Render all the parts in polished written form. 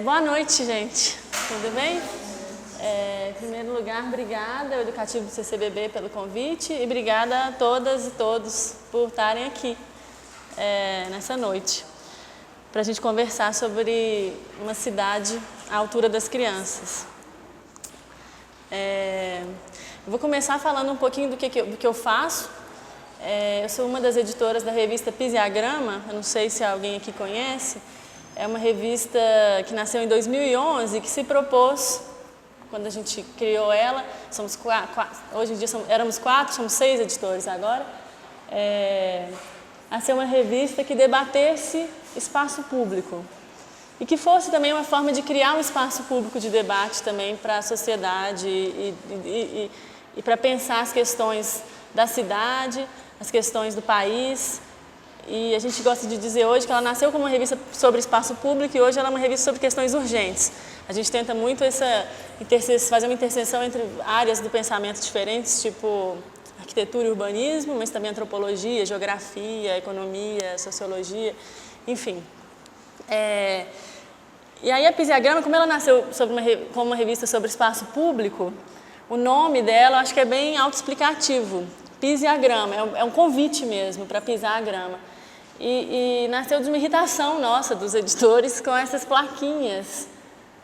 Boa noite, gente. Tudo bem? Em primeiro lugar, obrigada ao Educativo do CCBB pelo convite e obrigada a todas e todos por estarem aqui nessa noite para a gente conversar sobre uma cidade à altura das crianças. Eu vou começar falando um pouquinho do que eu faço. Eu sou uma das editoras da revista Pisiagrama, eu não sei se alguém aqui conhece. É uma revista que nasceu em 2011 que se propôs, quando a gente criou ela, somos hoje em dia éramos 4, somos 6 editores agora, a ser uma revista que debatesse espaço público e que fosse também uma forma de criar um espaço público de debate também para a sociedade e para pensar as questões da cidade, as questões do país. E a gente gosta de dizer hoje que ela nasceu como uma revista sobre espaço público e hoje ela é uma revista sobre questões urgentes. A gente tenta muito fazer uma interseção entre áreas do pensamento diferentes, tipo arquitetura e urbanismo, mas também antropologia, geografia, economia, sociologia, enfim. E aí a Pisiagrama, como ela nasceu como uma revista sobre espaço público, o nome dela acho que é bem autoexplicativo. Pisiagrama, é um convite mesmo para pisar a grama. E nasceu de uma irritação nossa, dos editores, com essas plaquinhas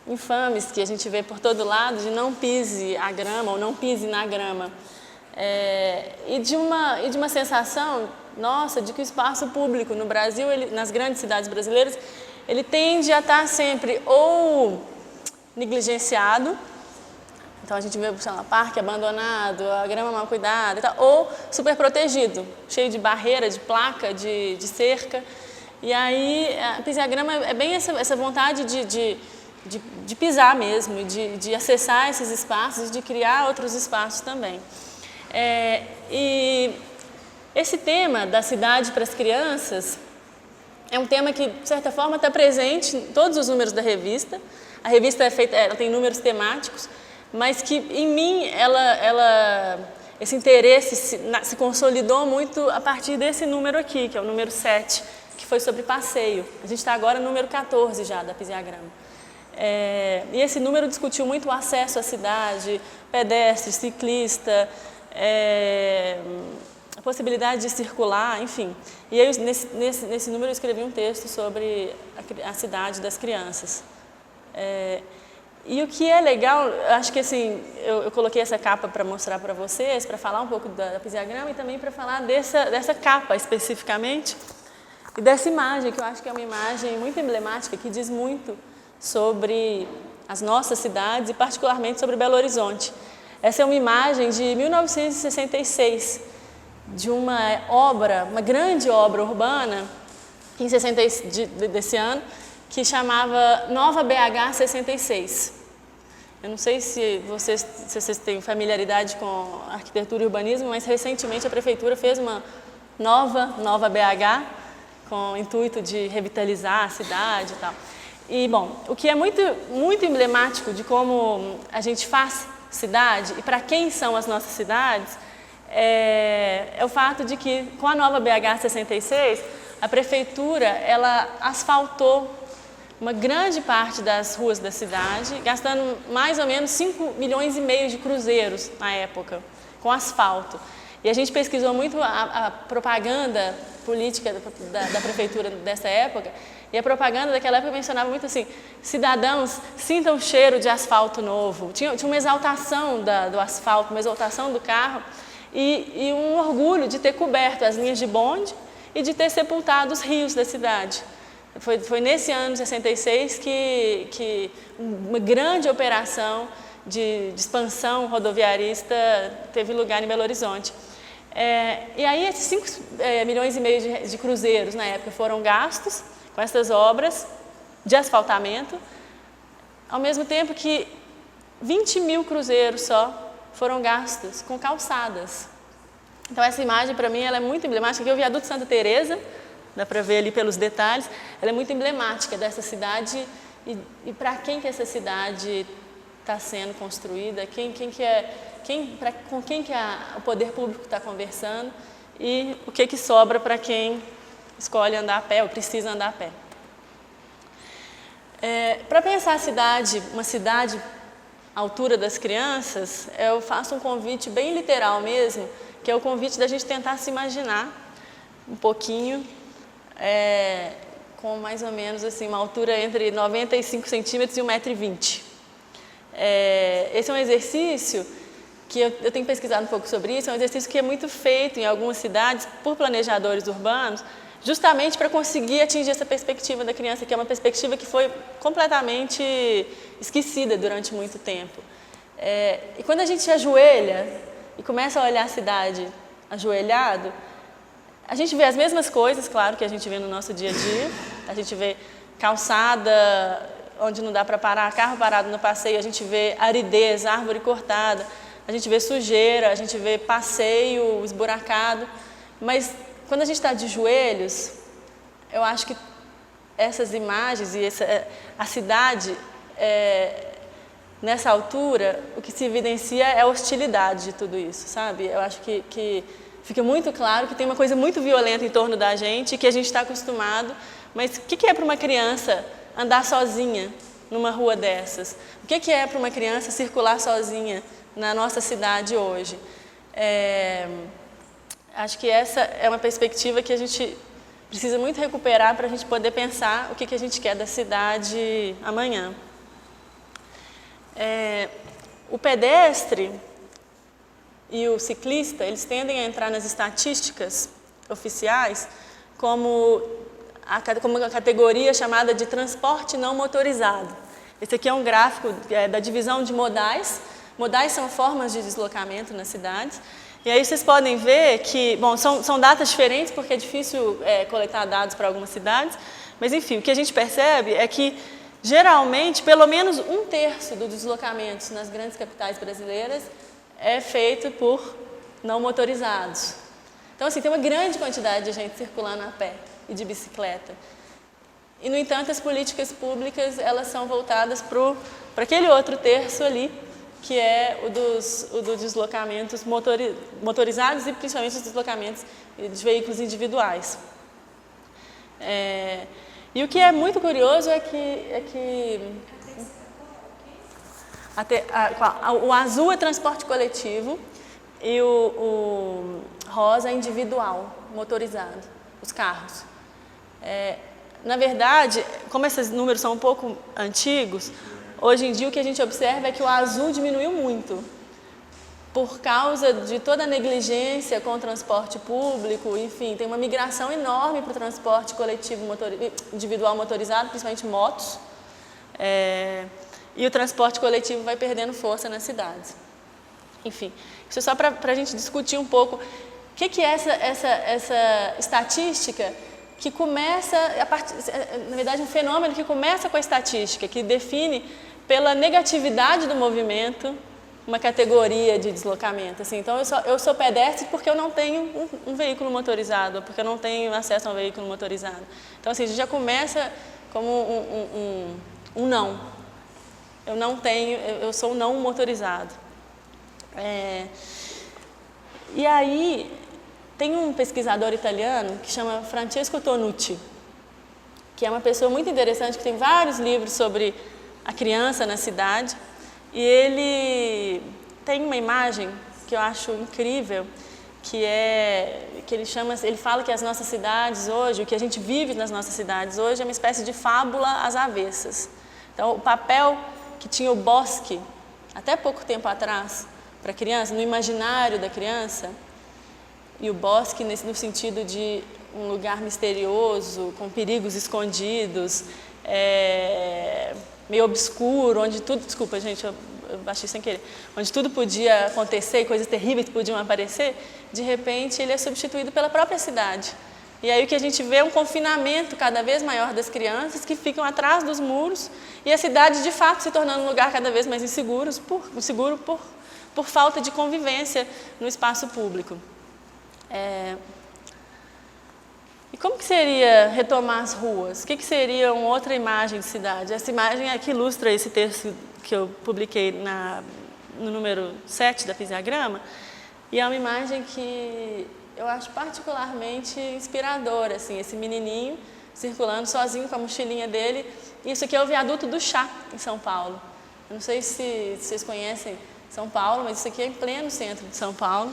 infames que a gente vê por todo lado, de não pise a grama ou não pise na grama. E de uma sensação nossa de que o espaço público no Brasil, nas grandes cidades brasileiras, ele tende a estar sempre ou negligenciado. Então a gente vê, sei lá, parque abandonado, a grama mal cuidada e tal, ou super protegido, cheio de barreira, de placa, de cerca. E aí a Pisiagrama é bem essa vontade de pisar mesmo, de acessar esses espaços, de criar outros espaços também. E esse tema da cidade para as crianças é um tema que, de certa forma, está presente em todos os números da revista. A revista ela tem números temáticos, mas que em mim esse interesse se consolidou muito a partir desse número aqui, que é o número 7, que foi sobre passeio. A gente está agora no número 14 já da Pisiagrama. E esse número discutiu muito o acesso à cidade, pedestre, ciclista, a possibilidade de circular, enfim. E aí nesse número eu escrevi um texto sobre a cidade das crianças. E o que é legal, acho que assim, eu coloquei essa capa para mostrar para vocês, para falar um pouco da Pisiagrama e também para falar dessa capa especificamente e dessa imagem, que eu acho que é uma imagem muito emblemática, que diz muito sobre as nossas cidades e particularmente sobre Belo Horizonte. Essa é uma imagem de 1966, de uma grande obra urbana desse ano, que chamava Nova BH 66. Eu não sei se vocês têm familiaridade com arquitetura e urbanismo, mas recentemente a prefeitura fez uma nova BH com o intuito de revitalizar a cidade e tal. E, bom, o que é muito, muito emblemático de como a gente faz cidade e para quem são as nossas cidades é o fato de que, com a nova BH 66, a prefeitura ela asfaltou uma grande parte das ruas da cidade, gastando mais ou menos 5,5 milhões de cruzeiros na época, com asfalto. E a gente pesquisou muito a propaganda política da prefeitura dessa época, e a propaganda daquela época mencionava muito assim, cidadãos, sintam o cheiro de asfalto novo. Tinha uma exaltação do asfalto, uma exaltação do carro, e um orgulho de ter coberto as linhas de bonde e de ter sepultado os rios da cidade. Foi nesse ano de 66 que uma grande operação de expansão rodoviarista teve lugar em Belo Horizonte. E aí esses 5,5 milhões de cruzeiros na época foram gastos com essas obras de asfaltamento, ao mesmo tempo que 20 mil cruzeiros só foram gastos com calçadas. Então essa imagem para mim ela é muito emblemática, aqui é o viaduto Santa Teresa, dá para ver ali pelos detalhes, ela é muito emblemática dessa cidade e para quem que essa cidade está sendo construída, com quem que o poder público está conversando e o que sobra para quem escolhe andar a pé ou precisa andar a pé. Para pensar a cidade, uma cidade à altura das crianças, eu faço um convite bem literal mesmo, que é o convite da gente tentar se imaginar um pouquinho, com mais ou menos assim, uma altura entre 95 centímetros e 1,20 m. Esse é um exercício que eu tenho pesquisado um pouco sobre isso, é um exercício que é muito feito em algumas cidades por planejadores urbanos, justamente para conseguir atingir essa perspectiva da criança, que é uma perspectiva que foi completamente esquecida durante muito tempo. E quando a gente ajoelha e começa a olhar a cidade ajoelhado, a gente vê as mesmas coisas, claro, que a gente vê no nosso dia a dia. A gente vê calçada onde não dá para parar, carro parado no passeio, a gente vê aridez, árvore cortada, a gente vê sujeira, a gente vê passeio esburacado, mas quando a gente está de joelhos, eu acho que essas imagens e a cidade, nessa altura, o que se evidencia é a hostilidade de tudo isso, sabe? Eu acho que fica muito claro que tem uma coisa muito violenta em torno da gente, que a gente está acostumado, mas o que é para uma criança andar sozinha numa rua dessas? O que é para uma criança circular sozinha na nossa cidade hoje? Acho que essa é uma perspectiva que a gente precisa muito recuperar para a gente poder pensar o que a gente quer da cidade amanhã. O pedestre e o ciclista, eles tendem a entrar nas estatísticas oficiais como uma categoria chamada de transporte não motorizado. Esse aqui é um gráfico da divisão de modais. Modais são formas de deslocamento nas cidades. E aí vocês podem ver que, bom, são datas diferentes porque é difícil coletar dados para algumas cidades, mas enfim, o que a gente percebe é que geralmente pelo menos 1/3 dos deslocamentos nas grandes capitais brasileiras é feito por não motorizados. Então assim, tem uma grande quantidade de gente circulando a pé e de bicicleta. E no entanto as políticas públicas elas são voltadas para aquele outro terço ali, que é o dos deslocamentos motorizados e principalmente os deslocamentos de veículos individuais. E o que é muito curioso é que o azul é transporte coletivo e o rosa é individual, motorizado, os carros. Na verdade, como esses números são um pouco antigos, hoje em dia o que a gente observa é que o azul diminuiu muito por causa de toda a negligência com o transporte público, enfim, tem uma migração enorme para o transporte coletivo individual motorizado, principalmente motos, e o transporte coletivo vai perdendo força nas cidades. Enfim, isso é só para a gente discutir um pouco o que é essa estatística que começa, na verdade, um fenômeno que começa com a estatística, que define pela negatividade do movimento uma categoria de deslocamento. Assim, então, eu sou pedestre porque eu não tenho um veículo motorizado, porque eu não tenho acesso a um veículo motorizado. Então, assim, a gente já começa como um não. Eu não tenho, eu sou não motorizado. E aí, tem um pesquisador italiano que chama Francesco Tonucci, que é uma pessoa muito interessante, que tem vários livros sobre a criança na cidade, e ele tem uma imagem que eu acho incrível, que ele fala que as nossas cidades hoje, o que a gente vive nas nossas cidades hoje é uma espécie de fábula às avessas. Então, o papel que tinha o bosque, até pouco tempo atrás, para a criança, no imaginário da criança, e o bosque no sentido de um lugar misterioso, com perigos escondidos, meio obscuro, onde tudo... Desculpa, gente, eu baixei sem querer. Onde tudo podia acontecer, coisas terríveis podiam aparecer, de repente ele é substituído pela própria cidade. E aí o que a gente vê é um confinamento cada vez maior das crianças que ficam atrás dos muros e a cidade, de fato, se tornando um lugar cada vez mais inseguro por falta de convivência no espaço público. E como que seria retomar as ruas? O que seria uma outra imagem de cidade? Essa imagem aqui ilustra esse texto que eu publiquei no número 7 da Physiagrama, e é uma imagem que eu acho particularmente inspiradora, assim, esse menininho circulando sozinho com a mochilinha dele. Isso aqui é o viaduto do Chá, em São Paulo. Eu não sei se vocês conhecem São Paulo, mas isso aqui é em pleno centro de São Paulo.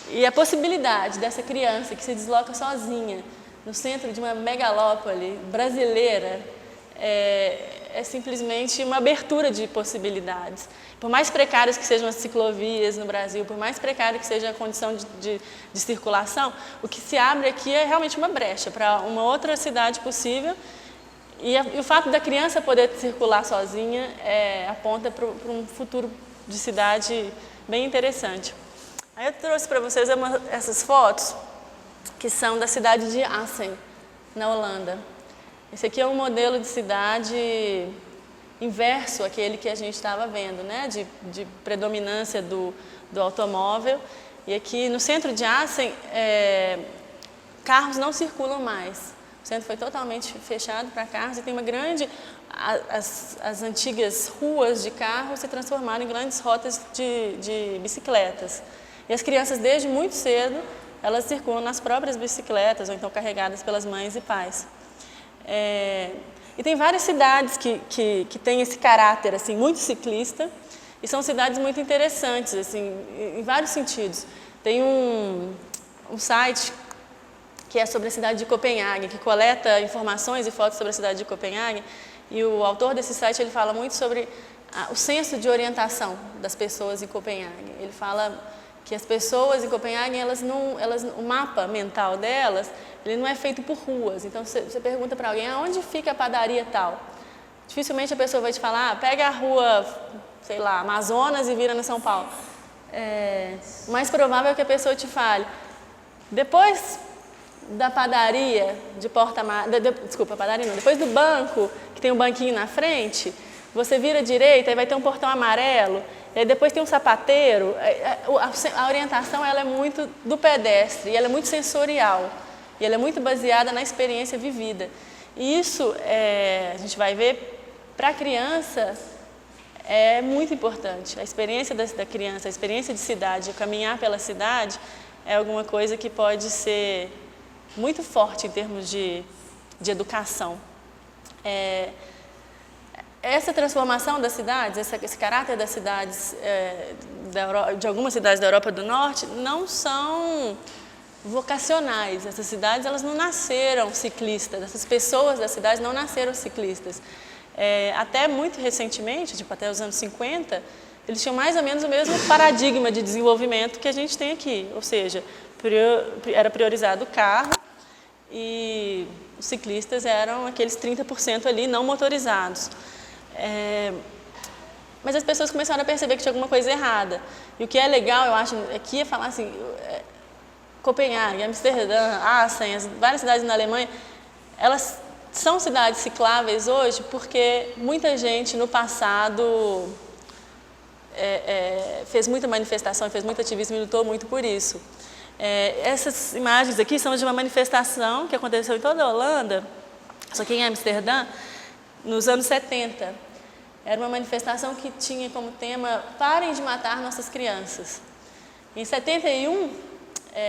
E a possibilidade dessa criança que se desloca sozinha no centro de uma megalópole brasileira é simplesmente uma abertura de possibilidades. Por mais precárias que sejam as ciclovias no Brasil, por mais precária que seja a condição de circulação, o que se abre aqui é realmente uma brecha para uma outra cidade possível. E o fato da criança poder circular sozinha aponta para um futuro de cidade bem interessante. Aí eu trouxe para vocês essas fotos que são da cidade de Assen, na Holanda. Esse aqui é um modelo de cidade inverso àquele que a gente estava vendo, né? de predominância do automóvel. E aqui no centro de Assen, carros não circulam mais. O centro foi totalmente fechado para carros e tem uma grande... As antigas ruas de carros se transformaram em grandes rotas de bicicletas. E as crianças, desde muito cedo, elas circulam nas próprias bicicletas ou então carregadas pelas mães e pais. E tem várias cidades que têm esse caráter assim, muito ciclista e são cidades muito interessantes assim, em vários sentidos. Tem um site que é sobre a cidade de Copenhague, que coleta informações e fotos sobre a cidade de Copenhague, e o autor desse site ele fala muito sobre o senso de orientação das pessoas em Copenhague. Ele fala que as pessoas em Copenhague, o mapa mental delas, ele não é feito por ruas. Então, você pergunta para alguém, aonde fica a padaria tal? Dificilmente a pessoa vai te falar, pega a rua, sei lá, Amazonas e vira no São Paulo. O mais provável é que a pessoa te fale, depois da padaria de depois do banco, que tem um banquinho na frente, você vira à direita e vai ter um portão amarelo, e depois tem um sapateiro. A orientação ela é muito do pedestre, e ela é muito sensorial, e ela é muito baseada na experiência vivida. E isso, a gente vai ver, para a criança, é muito importante. A experiência da criança, a experiência de cidade, caminhar pela cidade, é alguma coisa que pode ser muito forte em termos de educação. Essa transformação das cidades, esse caráter das cidades, de algumas cidades da Europa do Norte, não são vocacionais. Essas cidades elas não nasceram ciclistas, essas pessoas das cidades não nasceram ciclistas. Até muito recentemente, tipo até os anos 50, eles tinham mais ou menos o mesmo paradigma de desenvolvimento que a gente tem aqui, ou seja, era priorizado o carro e os ciclistas eram aqueles 30% ali não motorizados. Mas as pessoas começaram a perceber que tinha alguma coisa errada. E o que é legal, eu acho, aqui é falar assim, Copenhague, Amsterdã, Assen, várias cidades na Alemanha, elas são cidades cicláveis hoje porque muita gente no passado fez muita manifestação, fez muito ativismo e lutou muito por isso. Essas imagens aqui são de uma manifestação que aconteceu em toda a Holanda, só que em Amsterdã, nos anos 70. Era uma manifestação que tinha como tema "Parem de matar nossas crianças". Em 71,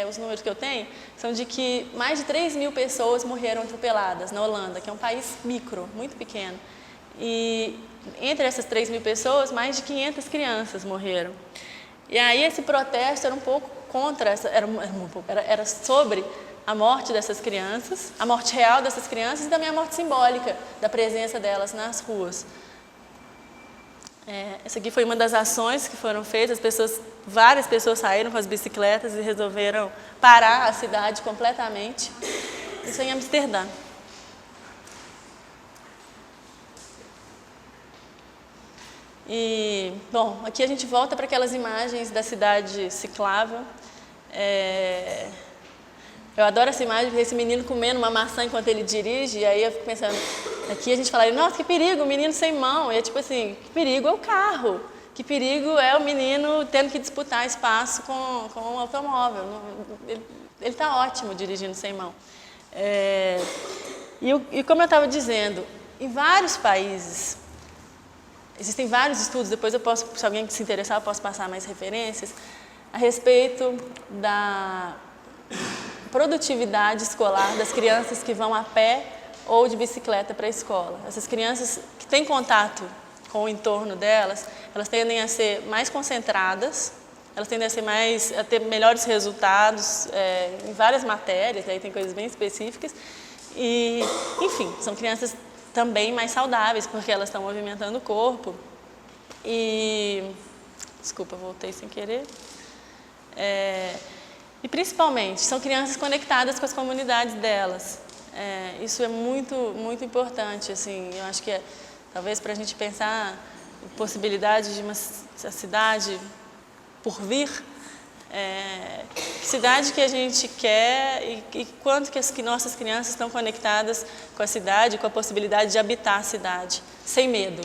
os números que eu tenho são de que mais de 3.000 pessoas morreram atropeladas na Holanda, que é um país micro, muito pequeno. E entre essas 3.000 pessoas, mais de 500 crianças morreram. E aí esse protesto era um pouco contra, era sobre a morte dessas crianças, a morte real dessas crianças e também a morte simbólica da presença delas nas ruas. Essa aqui foi uma das ações que foram feitas, várias pessoas saíram com as bicicletas e resolveram parar a cidade completamente. Isso em Amsterdã. E, bom, aqui a gente volta para aquelas imagens da cidade ciclável. Eu adoro essa imagem, esse menino comendo uma maçã enquanto ele dirige, e aí eu fico pensando, aqui a gente fala, nossa, que perigo, o menino sem mão, e é tipo assim, que perigo é o carro, que perigo é o menino tendo que disputar espaço com o automóvel, ele está ótimo dirigindo sem mão. E como eu estava dizendo, em vários países, existem vários estudos, depois eu posso, se alguém se interessar, eu posso passar mais referências, a respeito da produtividade escolar das crianças que vão a pé ou de bicicleta para a escola. Essas crianças que têm contato com o entorno delas, elas tendem a ser mais concentradas, elas tendem a ter melhores resultados em várias matérias, aí tem coisas bem específicas. E, enfim, são crianças também mais saudáveis, porque elas estão movimentando o corpo. E, desculpa, voltei sem querer. E principalmente, são crianças conectadas com as comunidades delas. Isso é muito, muito importante, assim, eu acho que talvez para a gente pensar em possibilidade de uma cidade por vir, que cidade que a gente quer e quanto que as nossas crianças estão conectadas com a cidade, com a possibilidade de habitar a cidade, sem medo.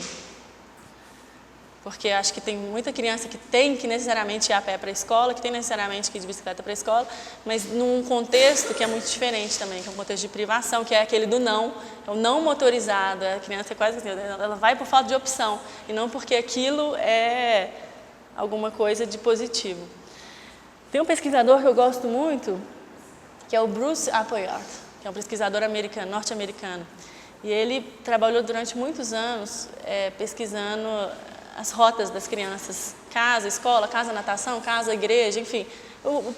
Porque acho que tem muita criança que tem que necessariamente ir a pé para a escola, que tem necessariamente que ir de bicicleta para a escola, mas num contexto que é muito diferente também, que é um contexto de privação, que é aquele do não, é o não motorizado, a criança é quase assim, ela vai por falta de opção, e não porque aquilo é alguma coisa de positivo. Tem um pesquisador que eu gosto muito, que é o Bruce Appleyard, que é um pesquisador norte-americano, e ele trabalhou durante muitos anos pesquisando as rotas das crianças, casa, escola, casa, natação, casa, igreja, enfim,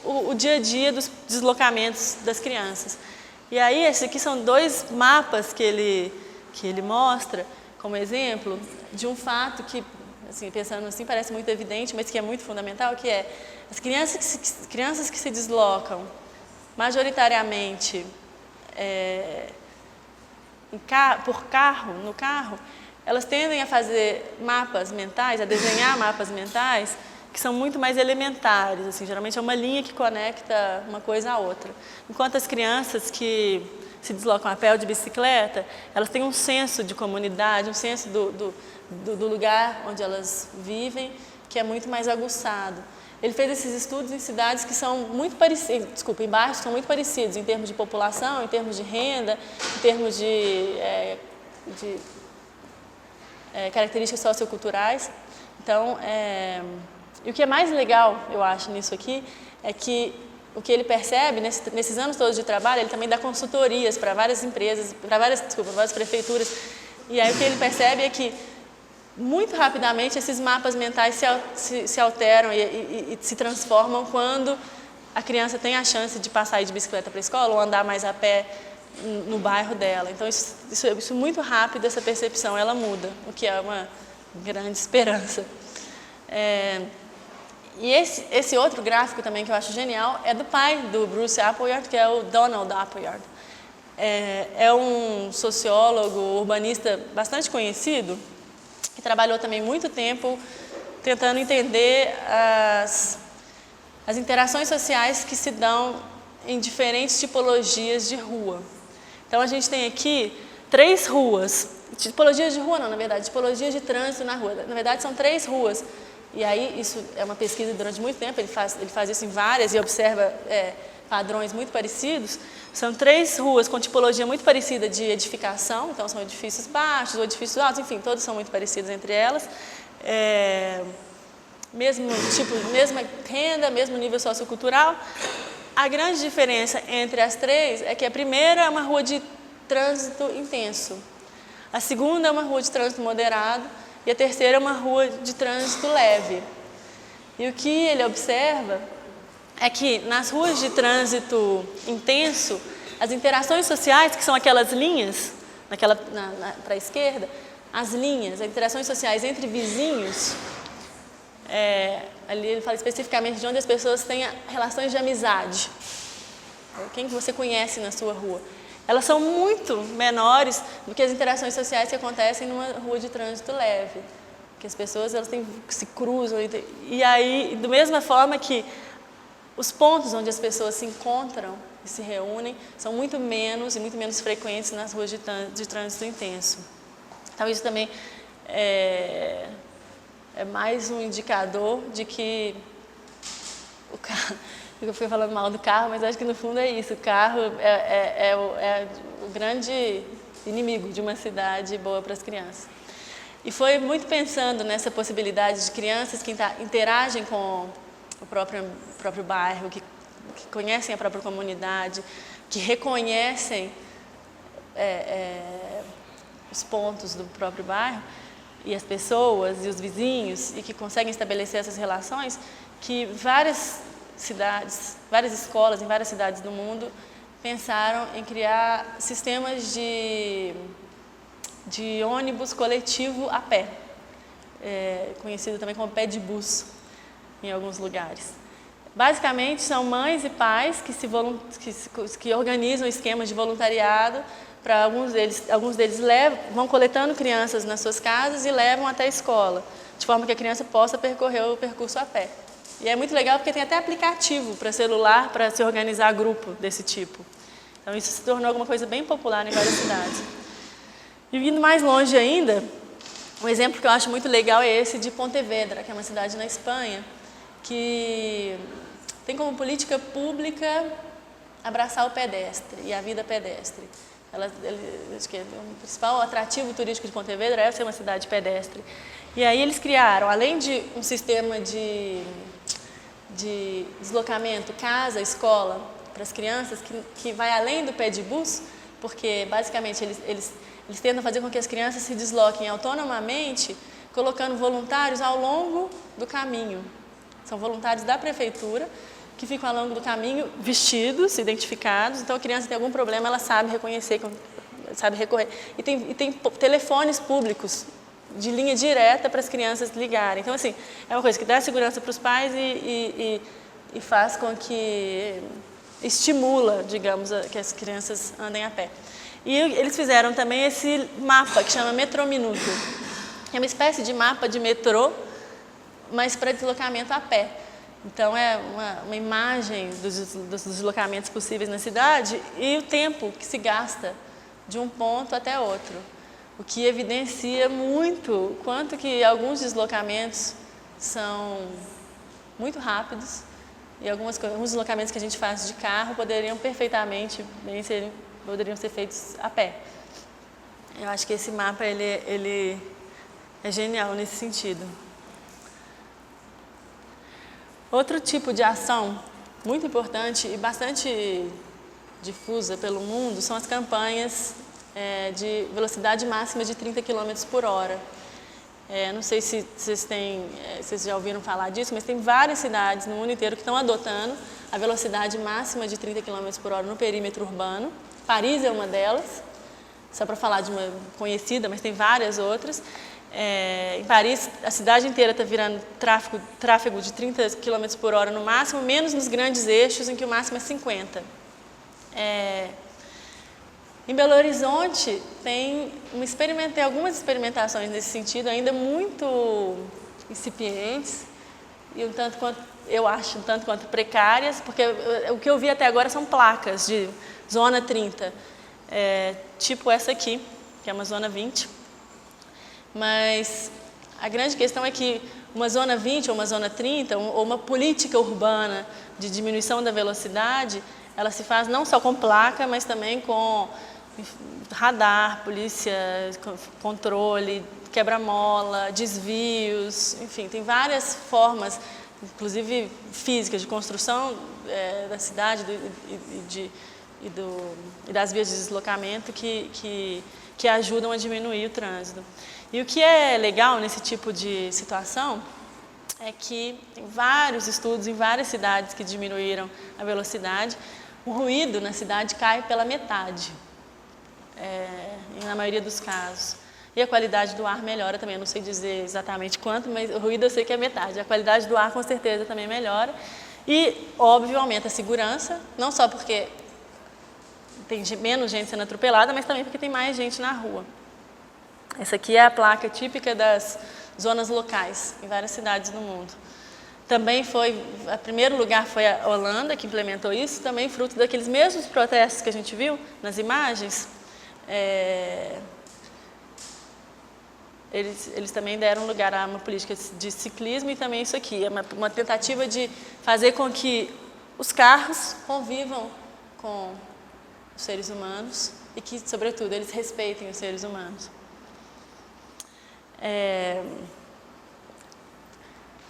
o dia a dia dos deslocamentos das crianças. E aí, esses aqui são 2 mapas que ele mostra como exemplo de um fato que, assim, pensando assim, parece muito evidente, mas que é muito fundamental, que é as crianças que se deslocam majoritariamente no carro, elas tendem a fazer mapas mentais, a desenhar mapas mentais que são muito mais elementares, assim, geralmente é uma linha que conecta uma coisa à outra. Enquanto as crianças que se deslocam a pé ou de bicicleta, elas têm um senso de comunidade, um senso do lugar onde elas vivem, que é muito mais aguçado. Ele fez esses estudos em cidades que são muito parecidas, em bairros que são muito parecidos em termos de população, em termos de renda, em termos de características socioculturais. Então, e o que é mais legal, eu acho, nisso aqui, é que o que ele percebe, nesses anos todos de trabalho, ele também dá consultorias para várias empresas, para várias prefeituras, e aí o que ele percebe é que, muito rapidamente, esses mapas mentais se alteram e se transformam quando a criança tem a chance de passar de bicicleta para a escola ou andar mais a pé no bairro dela. Então, isso muito rápido, essa percepção, ela muda, o que é uma grande esperança. E esse outro gráfico também que eu acho genial é do pai do Bruce Appleyard, que é o Donald Appleyard. É um sociólogo, urbanista bastante conhecido, que trabalhou também muito tempo tentando entender as interações sociais que se dão em diferentes tipologias de rua. Então, a gente tem aqui 3 ruas, tipologias de rua não, na verdade, tipologias de trânsito na rua. Na verdade, são 3 ruas. E aí, isso é uma pesquisa durante muito tempo, ele faz isso em várias e observa padrões muito parecidos. São 3 ruas com tipologia muito parecida de edificação, então são edifícios baixos ou edifícios altos, enfim, todas são muito parecidas entre elas. Mesma renda, mesmo nível sociocultural. A grande diferença entre as 3 é que a primeira é uma rua de trânsito intenso, a segunda é uma rua de trânsito moderado e a terceira é uma rua de trânsito leve. E o que ele observa é que nas ruas de trânsito intenso, as interações sociais, que são aquelas linhas, para a esquerda, as interações sociais entre vizinhos, ali ele fala especificamente de onde as pessoas têm relações de amizade. Quem que você conhece na sua rua? Elas são muito menores do que as interações sociais que acontecem numa rua de trânsito leve. Que as pessoas se cruzam. E aí, da mesma forma que os pontos onde as pessoas se encontram e se reúnem são muito menos frequentes nas ruas de trânsito intenso. Então, isso também é mais um indicador de que o carro... Eu fui falando mal do carro, mas acho que no fundo é isso. O carro é o grande inimigo de uma cidade boa para as crianças. E foi muito pensando nessa possibilidade de crianças que interagem com o próprio bairro, que conhecem a própria comunidade, que reconhecem os pontos do próprio bairro, e as pessoas e os vizinhos, e que conseguem estabelecer essas relações, que várias cidades, várias escolas em várias cidades do mundo pensaram em criar sistemas de ônibus coletivo a pé, conhecido também como pé de bus em alguns lugares. Basicamente, são mães e pais que organizam esquemas de voluntariado. Para alguns deles vão coletando crianças nas suas casas e levam até a escola, de forma que a criança possa percorrer o percurso a pé. E é muito legal porque tem até aplicativo para celular para se organizar grupo desse tipo. Então isso se tornou alguma coisa bem popular em várias cidades. E indo mais longe ainda, um exemplo que eu acho muito legal é esse de Pontevedra, que é uma cidade na Espanha, que tem como política pública abraçar o pedestre e a vida pedestre. Acho que o principal atrativo turístico de Pontevedra é ser uma cidade pedestre. E aí eles criaram, além de um sistema de deslocamento, casa, escola, para as crianças, que vai além do pé de bus, porque basicamente eles tentam fazer com que as crianças se desloquem autonomamente, colocando voluntários ao longo do caminho. São voluntários da prefeitura, que ficam ao longo do caminho vestidos, identificados. Então a criança tem algum problema, ela sabe reconhecer, sabe recorrer. E tem telefones públicos de linha direta para as crianças ligarem. Então assim, é uma coisa que dá segurança para os pais e faz com que estimula, digamos, que as crianças andem a pé. E eles fizeram também esse mapa que chama Metrominuto. É uma espécie de mapa de metrô, mas para deslocamento a pé. Então, é uma imagem dos deslocamentos possíveis na cidade e o tempo que se gasta de um ponto até outro, o que evidencia muito quanto que alguns deslocamentos são muito rápidos e alguns deslocamentos que a gente faz de carro poderiam perfeitamente poderiam ser feitos a pé. Eu acho que esse mapa ele é genial nesse sentido. Outro tipo de ação muito importante e bastante difusa pelo mundo são as campanhas de velocidade máxima de 30 km por hora. Não sei se vocês já ouviram falar disso, mas tem várias cidades no mundo inteiro que estão adotando a velocidade máxima de 30 km por hora no perímetro urbano. Paris é uma delas, só para falar de uma conhecida, mas tem várias outras. Em Paris, a cidade inteira está virando tráfego de 30 km por hora no máximo, menos nos grandes eixos, em que o máximo é 50. Em Belo Horizonte, tem algumas experimentações nesse sentido, ainda muito incipientes, e eu acho um tanto quanto precárias, porque o que eu vi até agora são placas de zona 30, tipo essa aqui, que é uma zona 20. Mas a grande questão é que uma zona 20 ou uma zona 30, ou uma política urbana de diminuição da velocidade, ela se faz não só com placa, mas também com radar, polícia, controle, quebra-mola, desvios, enfim, tem várias formas, inclusive físicas, de construção da cidade e das vias de deslocamento que ajudam a diminuir o trânsito. E o que é legal nesse tipo de situação é que tem vários estudos em várias cidades que diminuíram a velocidade. O ruído na cidade cai pela metade, na maioria dos casos. E a qualidade do ar melhora também, eu não sei dizer exatamente quanto, mas o ruído eu sei que é metade. A qualidade do ar com certeza também melhora. E, óbvio, aumenta a segurança, não só porque tem menos gente sendo atropelada, mas também porque tem mais gente na rua. Essa aqui é a placa típica das zonas locais, em várias cidades do mundo. Também em primeiro lugar foi a Holanda, que implementou isso, também fruto daqueles mesmos protestos que a gente viu nas imagens. Eles também deram lugar a uma política de ciclismo e também isso aqui, é uma tentativa de fazer com que os carros convivam com os seres humanos e que, sobretudo, eles respeitem os seres humanos.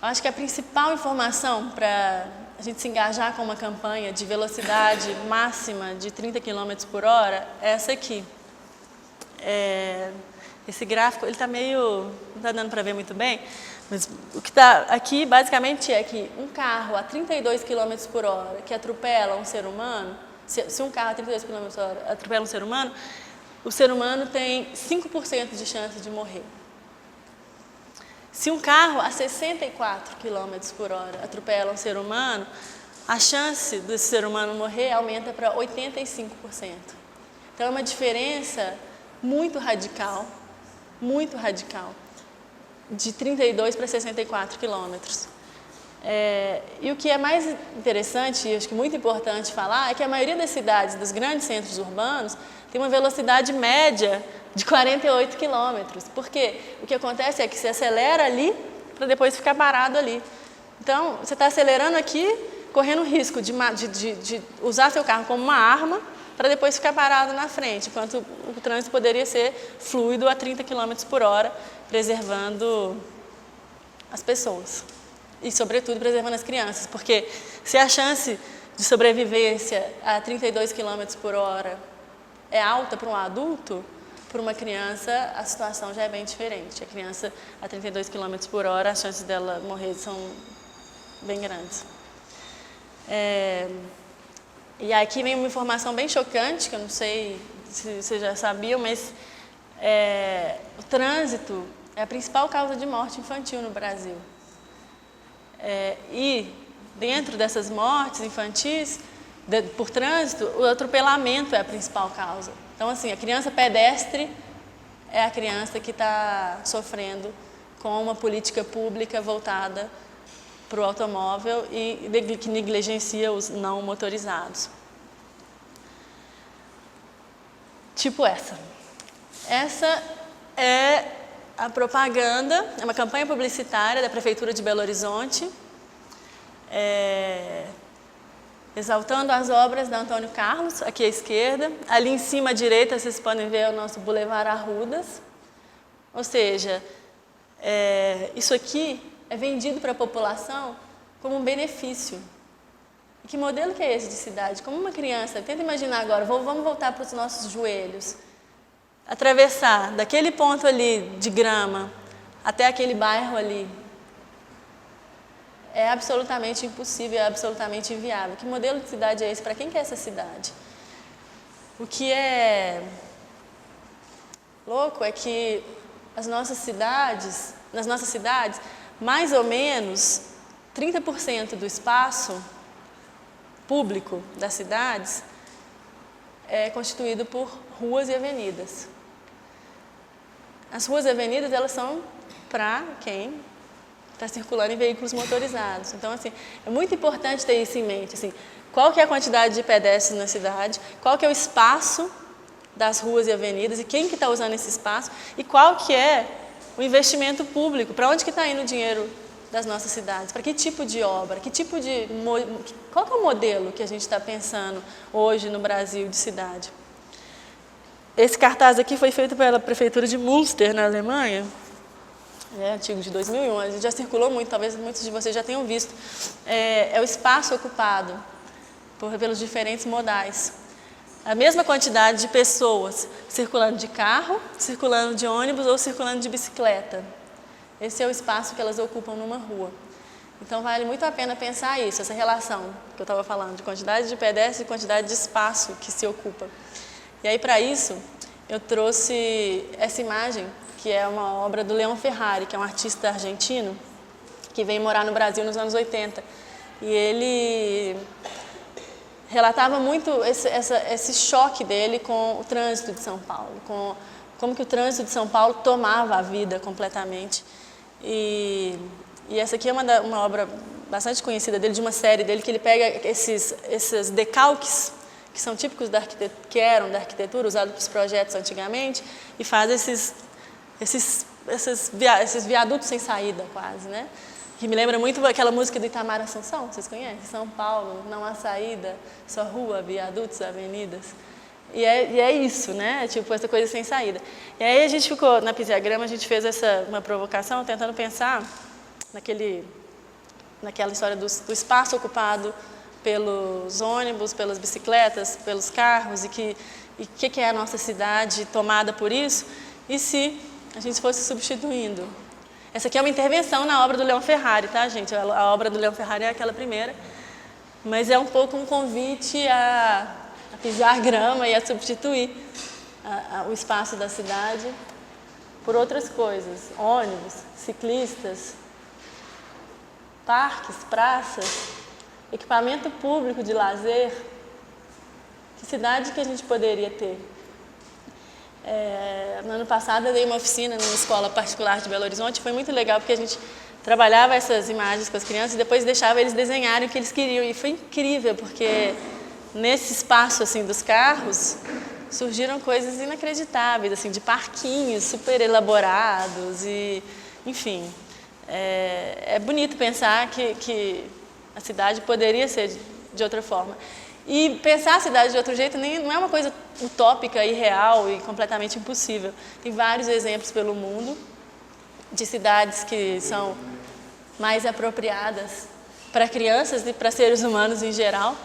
Acho que a principal informação para a gente se engajar com uma campanha de velocidade máxima de 30 km por hora é essa aqui. esse gráfico, ele está meio... não está dando para ver muito bem, mas o que está aqui, basicamente, é que um carro a 32 km por hora que atropela um ser humano, se um carro a 32 km por hora atropela um ser humano, o ser humano tem 5% de chance de morrer. Se um carro a 64 km por hora atropela um ser humano, a chance desse ser humano morrer aumenta para 85%. Então, é uma diferença muito radical, de 32 para 64 quilômetros. E o que é mais interessante, e acho que muito importante falar, é que a maioria das cidades, dos grandes centros urbanos, tem uma velocidade média de 48 quilômetros. Porque o que acontece é que você acelera ali para depois ficar parado ali. Então, você está acelerando aqui, correndo o risco de usar seu carro como uma arma para depois ficar parado na frente, enquanto o trânsito poderia ser fluido a 30 km por hora, preservando as pessoas. E, sobretudo, preservando as crianças. Porque se a chance de sobrevivência a 32 km por hora é alta para um adulto, para uma criança a situação já é bem diferente. A criança a 32 km por hora, as chances dela morrer são bem grandes. E aqui vem uma informação bem chocante, que eu não sei se vocês já sabiam, mas o trânsito é a principal causa de morte infantil no Brasil. E dentro dessas mortes infantis, por trânsito, o atropelamento é a principal causa. Então, assim, a criança pedestre é a criança que está sofrendo com uma política pública voltada para o automóvel e que negligencia os não motorizados. Tipo essa. Essa é a propaganda, é uma campanha publicitária da Prefeitura de Belo Horizonte, exaltando as obras da Antônio Carlos, aqui à esquerda. Ali em cima à direita vocês podem ver o nosso Boulevard Arrudas. Ou seja, isso aqui é vendido para a população como um benefício. E que modelo que é esse de cidade? Como uma criança, tenta imaginar agora, vamos voltar para os nossos joelhos. Atravessar daquele ponto ali de grama até aquele bairro ali é absolutamente impossível, é absolutamente inviável. Que modelo de cidade é esse? Para quem que é essa cidade? O que é louco é que nas nossas cidades, mais ou menos 30% do espaço público das cidades é constituído por ruas e avenidas. As ruas e avenidas, elas são para quem está circulando em veículos motorizados. Então, assim, é muito importante ter isso em mente. Assim, qual que é a quantidade de pedestres na cidade, qual que é o espaço das ruas e avenidas e quem que está usando esse espaço e qual que é o investimento público, para onde que está indo o dinheiro das nossas cidades, para que tipo de obra, qual que é o modelo que a gente está pensando hoje no Brasil de cidade. Esse cartaz aqui foi feito pela Prefeitura de Münster, na Alemanha, é antigo, de 2001, a gente já circulou muito, talvez muitos de vocês já tenham visto. É o espaço ocupado pelos diferentes modais. A mesma quantidade de pessoas circulando de carro, circulando de ônibus ou circulando de bicicleta. Esse é o espaço que elas ocupam numa rua. Então, vale muito a pena pensar isso, essa relação que eu estava falando, de quantidade de pedestres e quantidade de espaço que se ocupa. E aí, para isso, eu trouxe essa imagem, que é uma obra do Leon Ferrari, que é um artista argentino, que veio morar no Brasil nos anos 80. E ele relatava muito esse choque dele com o trânsito de São Paulo, com como que o trânsito de São Paulo tomava a vida completamente. E essa aqui é uma obra bastante conhecida dele, de uma série dele, que ele pega esses decalques que são típicos que eram da arquitetura, usados para os projetos antigamente, e faz esses viadutos sem saída, quase, né? Que me lembra muito aquela música do Itamar Assunção, vocês conhecem? São Paulo, não há saída, só rua, viadutos, avenidas. E é isso, né? Tipo, essa coisa sem saída. E aí a gente ficou, na Pisiagrama, a gente fez uma provocação, tentando pensar naquela história do espaço ocupado pelos ônibus, pelas bicicletas, pelos carros, e que e o que é a nossa cidade tomada por isso, e se a gente fosse substituindo. Essa aqui é uma intervenção na obra do Leon Ferrari, tá, gente? A obra do Leon Ferrari é aquela primeira, mas é um pouco um convite a pisar grama e a substituir o espaço da cidade por outras coisas, ônibus, ciclistas, parques, praças, equipamento público de lazer. Que cidade que a gente poderia ter? No ano passado eu dei uma oficina numa escola particular de Belo Horizonte, foi muito legal porque a gente trabalhava essas imagens com as crianças e depois deixava eles desenharem o que eles queriam, e foi incrível porque nesse espaço assim dos carros surgiram coisas inacreditáveis, assim, de parquinhos super elaborados e, enfim, é bonito pensar que a cidade poderia ser de outra forma. E pensar a cidade de outro jeito não é uma coisa utópica, irreal e completamente impossível. Tem vários exemplos pelo mundo de cidades que são mais apropriadas para crianças e para seres humanos em geral.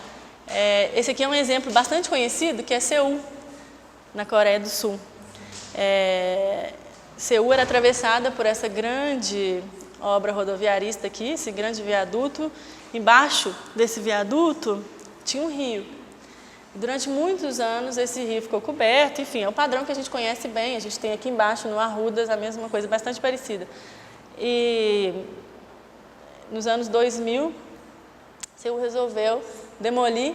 Esse aqui é um exemplo bastante conhecido, que é Seul, na Coreia do Sul. Seul era atravessada por essa grande obra rodoviarista aqui, esse grande viaduto. Embaixo desse viaduto tinha um rio. Durante muitos anos esse rio ficou coberto, enfim, é um padrão que a gente conhece bem. A gente tem aqui embaixo no Arrudas a mesma coisa, bastante parecida. E nos anos 2000, Seul resolveu demolir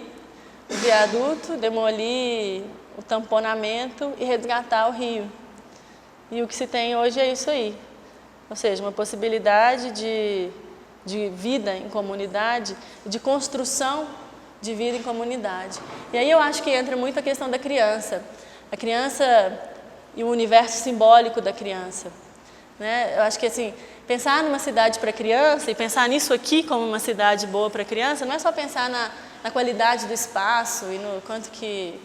o viaduto, demolir o tamponamento e resgatar o rio. E o que se tem hoje é isso aí, ou seja, uma possibilidade de vida em comunidade, de construção de vida em comunidade. E aí eu acho que entra muito a questão da criança. A criança e o universo simbólico da criança, né? Eu acho que assim, pensar numa cidade para criança e pensar nisso aqui como uma cidade boa para criança, não é só pensar na qualidade do espaço e no quanto que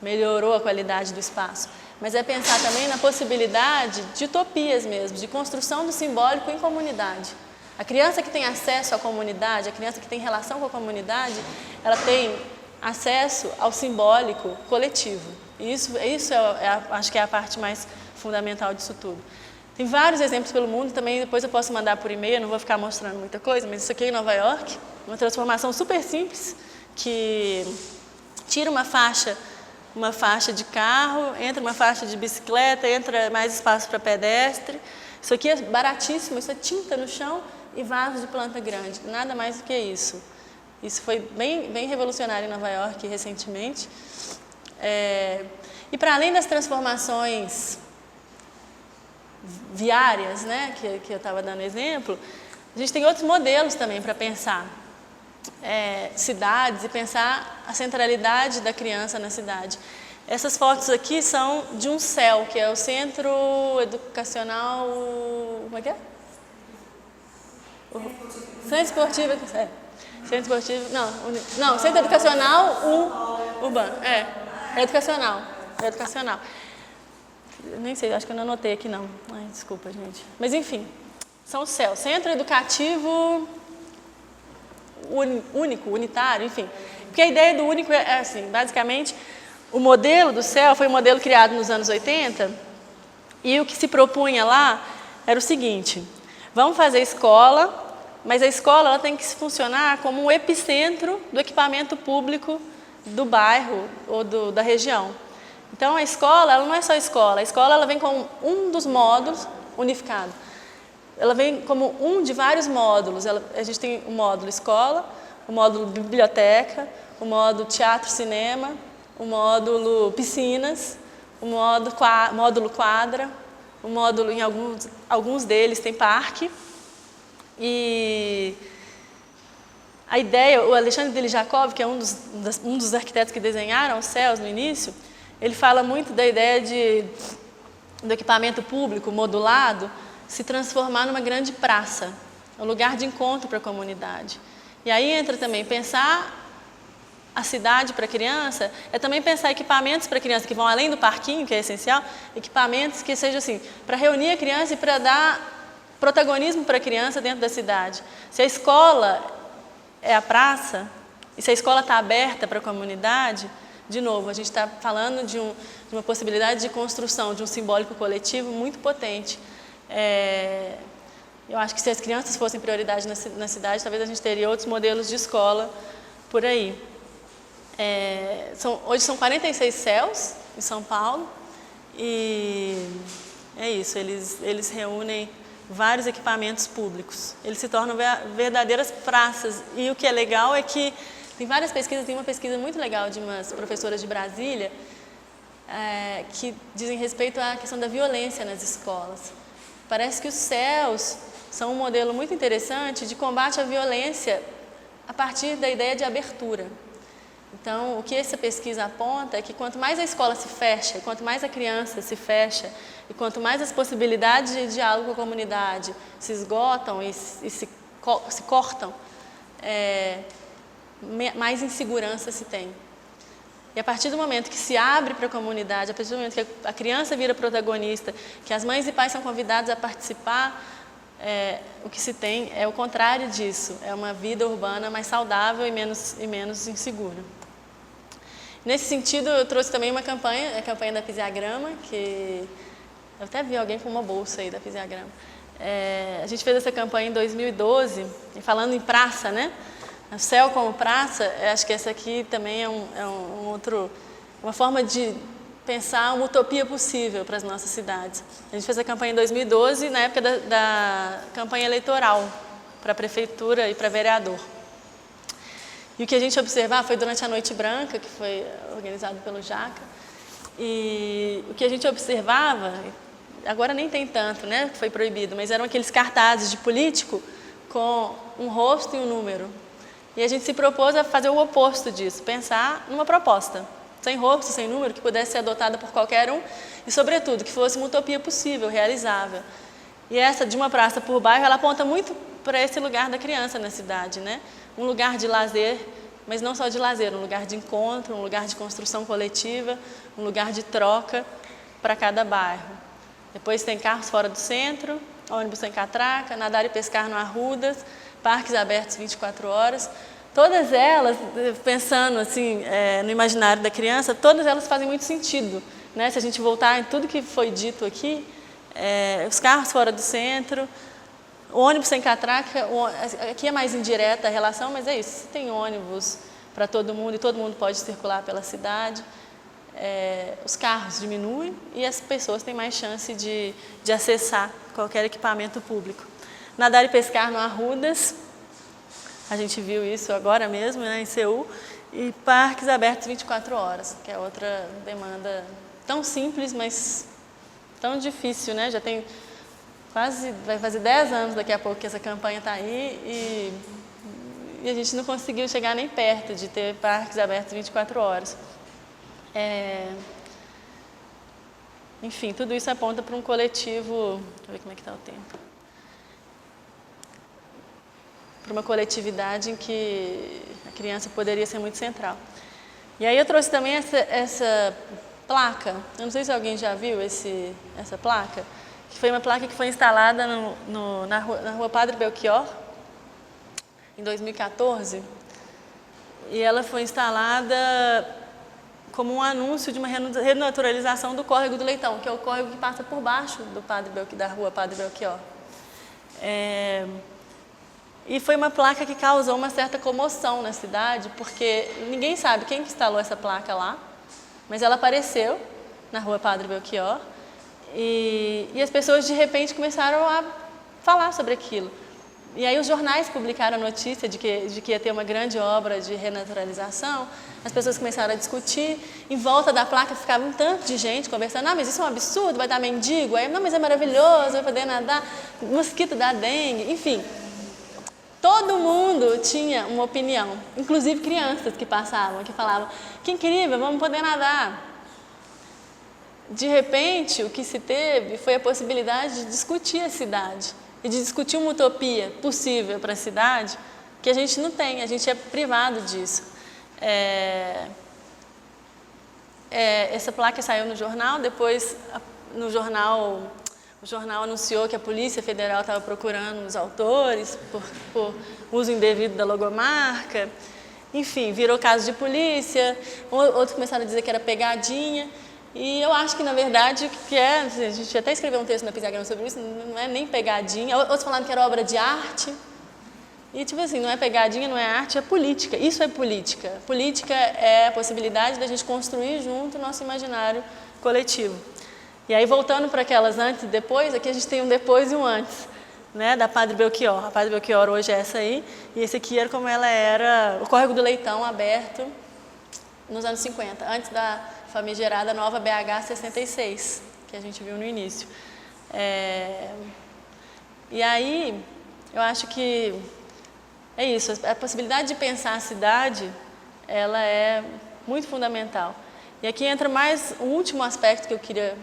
melhorou a qualidade do espaço, mas é pensar também na possibilidade de utopias mesmo, de construção do simbólico em comunidade. A criança que tem acesso à comunidade, a criança que tem relação com a comunidade, ela tem acesso ao simbólico coletivo. E isso acho que é a parte mais fundamental disso tudo. Tem vários exemplos pelo mundo, também depois eu posso mandar por e-mail, não vou ficar mostrando muita coisa, mas isso aqui é em Nova York, uma transformação super simples, que tira uma faixa de carro, entra uma faixa de bicicleta, entra mais espaço para pedestre. Isso aqui é baratíssimo, isso é tinta no chão e vaso de planta grande, nada mais do que isso. Isso foi bem revolucionário em Nova York recentemente. E para além das transformações viárias, né, que eu estava dando exemplo, a gente tem outros modelos também para pensar cidades e pensar a centralidade da criança na cidade. Essas fotos aqui são de um CEL, que é o Centro Educacional... Como é que é? Centro Esportivo... Centro Esportivo... Não, Centro Educacional Urbano. É educacional. Nem sei, acho que eu não anotei aqui não. Ai, desculpa, gente. Mas enfim, são os CEL, Centro Educativo Único, Unitário, enfim. Porque a ideia do único é assim, basicamente, o modelo do CEL foi um modelo criado nos anos 80 e o que se propunha lá era o seguinte: vamos fazer escola, mas a escola ela tem que funcionar como um epicentro do equipamento público do bairro ou da região. Então a escola ela não é só escola, a escola ela vem com um dos módulos unificado. Ela vem como um de vários módulos. A gente tem o módulo escola, o módulo biblioteca, o módulo teatro-cinema, o módulo piscinas, o módulo quadra, o módulo, em alguns deles tem parque. E a ideia, o Alexandre Delijakov, que é um dos arquitetos que desenharam os CELs no início, ele fala muito da ideia do equipamento público modulado se transformar numa grande praça, um lugar de encontro para a comunidade. E aí entra também pensar a cidade para a criança, é também pensar equipamentos para a criança que vão além do parquinho, que é essencial, equipamentos que sejam assim, para reunir a criança e para dar protagonismo para a criança dentro da cidade. Se a escola é a praça, e se a escola está aberta para a comunidade, de novo, a gente está falando de uma possibilidade de construção de um simbólico coletivo muito potente. Eu acho que se as crianças fossem prioridade na cidade, talvez a gente teria outros modelos de escola por aí. Hoje são 46 CELs em São Paulo e é isso, eles reúnem vários equipamentos públicos. Eles se tornam verdadeiras praças e o que é legal é que tem várias pesquisas, tem uma pesquisa muito legal de umas professoras de Brasília que dizem respeito à questão da violência nas escolas. Parece que os CELs são um modelo muito interessante de combate à violência a partir da ideia de abertura. Então, o que essa pesquisa aponta é que quanto mais a escola se fecha, quanto mais a criança se fecha, e quanto mais as possibilidades de diálogo com a comunidade se esgotam e se cortam, mais insegurança se tem. E a partir do momento que se abre para a comunidade, a partir do momento que a criança vira protagonista, que as mães e pais são convidados a participar, o que se tem é o contrário disso, é uma vida urbana mais saudável e menos insegura. Nesse sentido, eu trouxe também uma campanha, a campanha da Fisiagrama, que eu até vi alguém com uma bolsa aí da Fisiagrama. A gente fez essa campanha em 2012, e falando em praça, né? O céu como praça, acho que essa aqui também é uma forma de pensar uma utopia possível para as nossas cidades. A gente fez a campanha em 2012, na época da campanha eleitoral, para a prefeitura e para vereador. E o que a gente observava foi durante a Noite Branca, que foi organizado pelo Jaca, e o que a gente observava, agora nem tem tanto, né, que foi proibido, mas eram aqueles cartazes de político com um rosto e um número. E a gente se propôs a fazer o oposto disso, pensar numa proposta, sem rosto, sem número, que pudesse ser adotada por qualquer um e, sobretudo, que fosse uma utopia possível, realizável. E essa de uma praça por bairro, ela aponta muito para esse lugar da criança na cidade, né? Um lugar de lazer, mas não só de lazer, um lugar de encontro, um lugar de construção coletiva, um lugar de troca para cada bairro. Depois tem carros fora do centro, ônibus sem catraca, nadar e pescar no Arrudas, parques abertos 24 horas. Todas elas, pensando assim, no imaginário da criança, todas elas fazem muito sentido, né? Se a gente voltar em tudo que foi dito aqui, os carros fora do centro, ônibus sem catraca, aqui é mais indireta a relação, mas é isso, tem ônibus para todo mundo e todo mundo pode circular pela cidade, os carros diminuem e as pessoas têm mais chance de acessar qualquer equipamento público. Nadar e pescar no Arrudas, a gente viu isso agora mesmo, né, em Seul, e parques abertos 24 horas, que é outra demanda tão simples, mas tão difícil, né? Já tem vai fazer 10 anos daqui a pouco que essa campanha está aí e a gente não conseguiu chegar nem perto de ter parques abertos 24 horas. Enfim, tudo isso aponta para um coletivo, deixa eu ver como é que está o tempo, para uma coletividade em que a criança poderia ser muito central. E aí eu trouxe também essa placa, eu não sei se alguém já viu essa placa, que foi uma placa que foi instalada na rua Padre Belchior, em 2014, e ela foi instalada como um anúncio de uma renaturalização do Córrego do Leitão, que é o córrego que passa por baixo da rua Padre Belchior. E foi uma placa que causou uma certa comoção na cidade, porque ninguém sabe quem que instalou essa placa lá, mas ela apareceu na rua Padre Belchior, e as pessoas de repente começaram a falar sobre aquilo. E aí os jornais publicaram a notícia de que ia ter uma grande obra de renaturalização, as pessoas começaram a discutir, em volta da placa ficava um tanto de gente conversando, mas isso é um absurdo, vai dar mendigo, aí, não, mas é maravilhoso, vai poder nadar, mosquito dá dengue, enfim. Todo mundo tinha uma opinião, inclusive crianças que passavam, que falavam, que incrível, vamos poder nadar. De repente, o que se teve foi a possibilidade de discutir a cidade e de discutir uma utopia possível para a cidade que a gente não tem, a gente é privado disso. Essa placa saiu no jornal, depois no jornal, o jornal anunciou que a Polícia Federal estava procurando os autores por uso indevido da logomarca. enfim, virou caso de polícia, outros começaram a dizer que era pegadinha, e eu acho que, na verdade, a gente até escreveu um texto na Pisagrama sobre isso, não é nem pegadinha, outros falaram que era obra de arte, e tipo assim, não é pegadinha, não é arte, é política, isso é política. Política é a possibilidade da gente construir junto o nosso imaginário coletivo. E aí, voltando para aquelas antes e depois, aqui a gente tem um depois e um antes, né, da Padre Belchior. A Padre Belchior hoje é essa aí, e esse aqui era como ela era, o Córrego do Leitão aberto nos anos 50, antes da famigerada nova BH 66, que a gente viu no início. E aí, eu acho que é isso, a possibilidade de pensar a cidade, ela é muito fundamental. E aqui entra mais um último aspecto que eu queria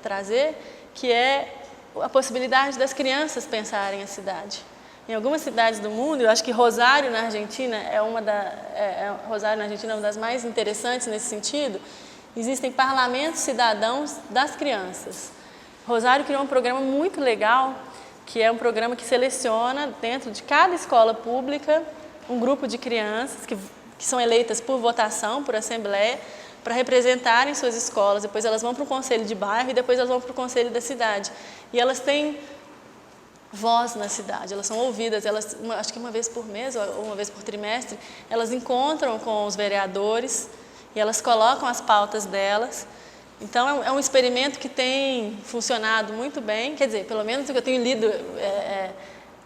trazer, que é a possibilidade das crianças pensarem a cidade. Em algumas cidades do mundo, eu acho que Rosário, na Argentina, Rosário, na Argentina, é uma das mais interessantes nesse sentido. Existem parlamentos cidadãos das crianças. Rosário criou um programa muito legal, que é um programa que seleciona, dentro de cada escola pública, um grupo de crianças que são eleitas por votação, por assembleia, para representarem suas escolas. Depois elas vão para o conselho de bairro e depois elas vão para o conselho da cidade. E elas têm voz na cidade, elas são ouvidas, acho que uma vez por mês ou uma vez por trimestre, elas encontram com os vereadores e elas colocam as pautas delas. Então, é um experimento que tem funcionado muito bem, quer dizer, pelo menos o que eu tenho lido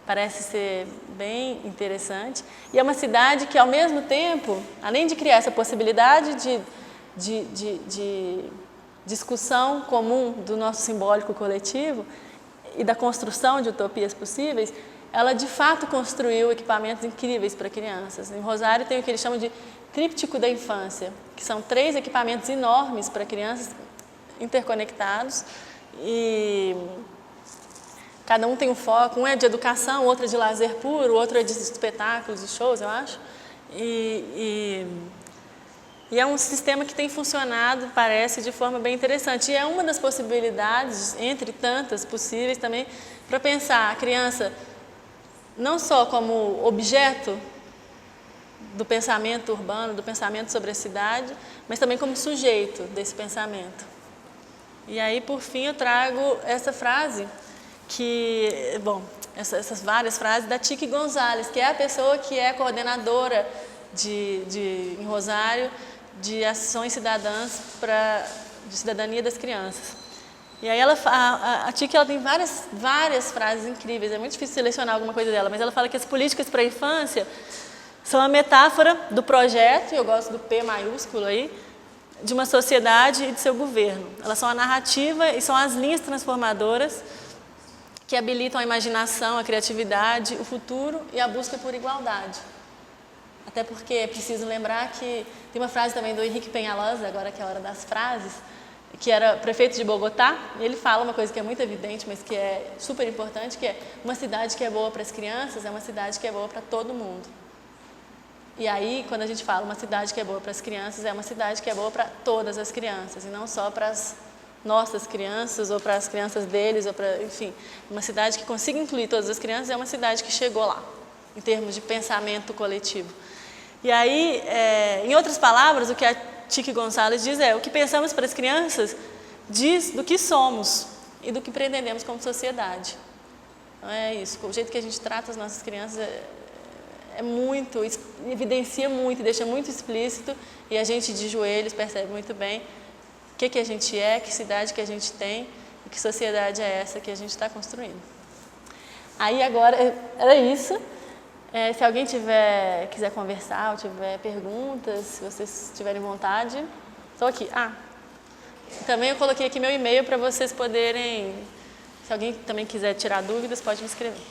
parece ser bem interessante. E é uma cidade que, ao mesmo tempo, além de criar essa possibilidade de discussão comum do nosso simbólico coletivo e da construção de utopias possíveis, ela de fato construiu equipamentos incríveis para crianças. Em Rosário tem o que eles chamam de tríptico da infância, que são 3 equipamentos enormes para crianças interconectados, e cada um tem um foco, um é de educação, outro é de lazer puro, outro é de espetáculos e shows, eu acho. E é um sistema que tem funcionado, parece, de forma bem interessante. E é uma das possibilidades, entre tantas possíveis também, para pensar a criança não só como objeto do pensamento urbano, do pensamento sobre a cidade, mas também como sujeito desse pensamento. E aí, por fim, eu trago essa frase, essas várias frases da Tiki Gonzalez, que é a pessoa que é coordenadora em Rosário de ações cidadãs de cidadania das crianças. E aí a Tiki tem várias frases incríveis, é muito difícil selecionar alguma coisa dela, mas ela fala que as políticas para a infância são a metáfora do projeto, e eu gosto do P maiúsculo aí, de uma sociedade e de seu governo. Elas são a narrativa e são as linhas transformadoras que habilitam a imaginação, a criatividade, o futuro e a busca por igualdade. Até porque é preciso lembrar que tem uma frase também do Henrique Peñalosa, agora que é a hora das frases, que era prefeito de Bogotá, e ele fala uma coisa que é muito evidente, mas que é super importante, que é uma cidade que é boa para as crianças é uma cidade que é boa para todo mundo. E aí, quando a gente fala uma cidade que é boa para as crianças, é uma cidade que é boa para todas as crianças, e não só para as nossas crianças, ou para as crianças deles, ou para, enfim, uma cidade que consiga incluir todas as crianças é uma cidade que chegou lá, em termos de pensamento coletivo. E aí, em outras palavras, o que a Tiki Gonzalez diz o que pensamos para as crianças diz do que somos e do que pretendemos como sociedade. Então é isso, o jeito que a gente trata as nossas crianças evidencia muito, deixa muito explícito, e a gente de joelhos percebe muito bem o que a gente é, que cidade que a gente tem e que sociedade é essa que a gente está construindo. Aí agora, era isso. Se alguém quiser conversar ou tiver perguntas, se vocês tiverem vontade, estou aqui. Também eu coloquei aqui meu e-mail para vocês poderem, se alguém também quiser tirar dúvidas, pode me escrever.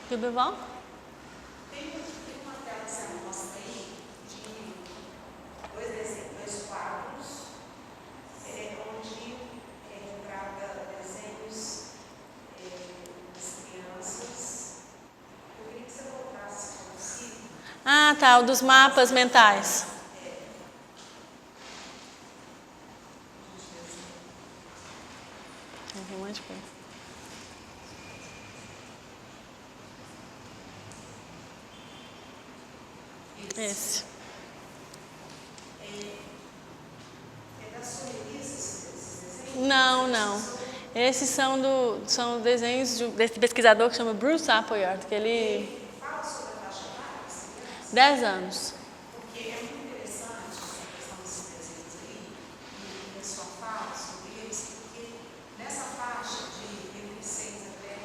Tudo bom? Tem uma tela que você mostra aí de dois quadros, onde retrata desenhos das crianças. Eu queria que você voltasse, se possível. Tá, o dos mapas mentais. Tem um monte de coisa. Esse. É da sua revista esses desenhos? Não. Esses são desenhos desse pesquisador que chama Bruce Appleyard, que ele... Fala sobre a faixa etária das crianças, 10 anos. porque é muito interessante essa questão desses desenhos aí, e a pessoa fala sobre eles, porque nessa faixa de entre 6 até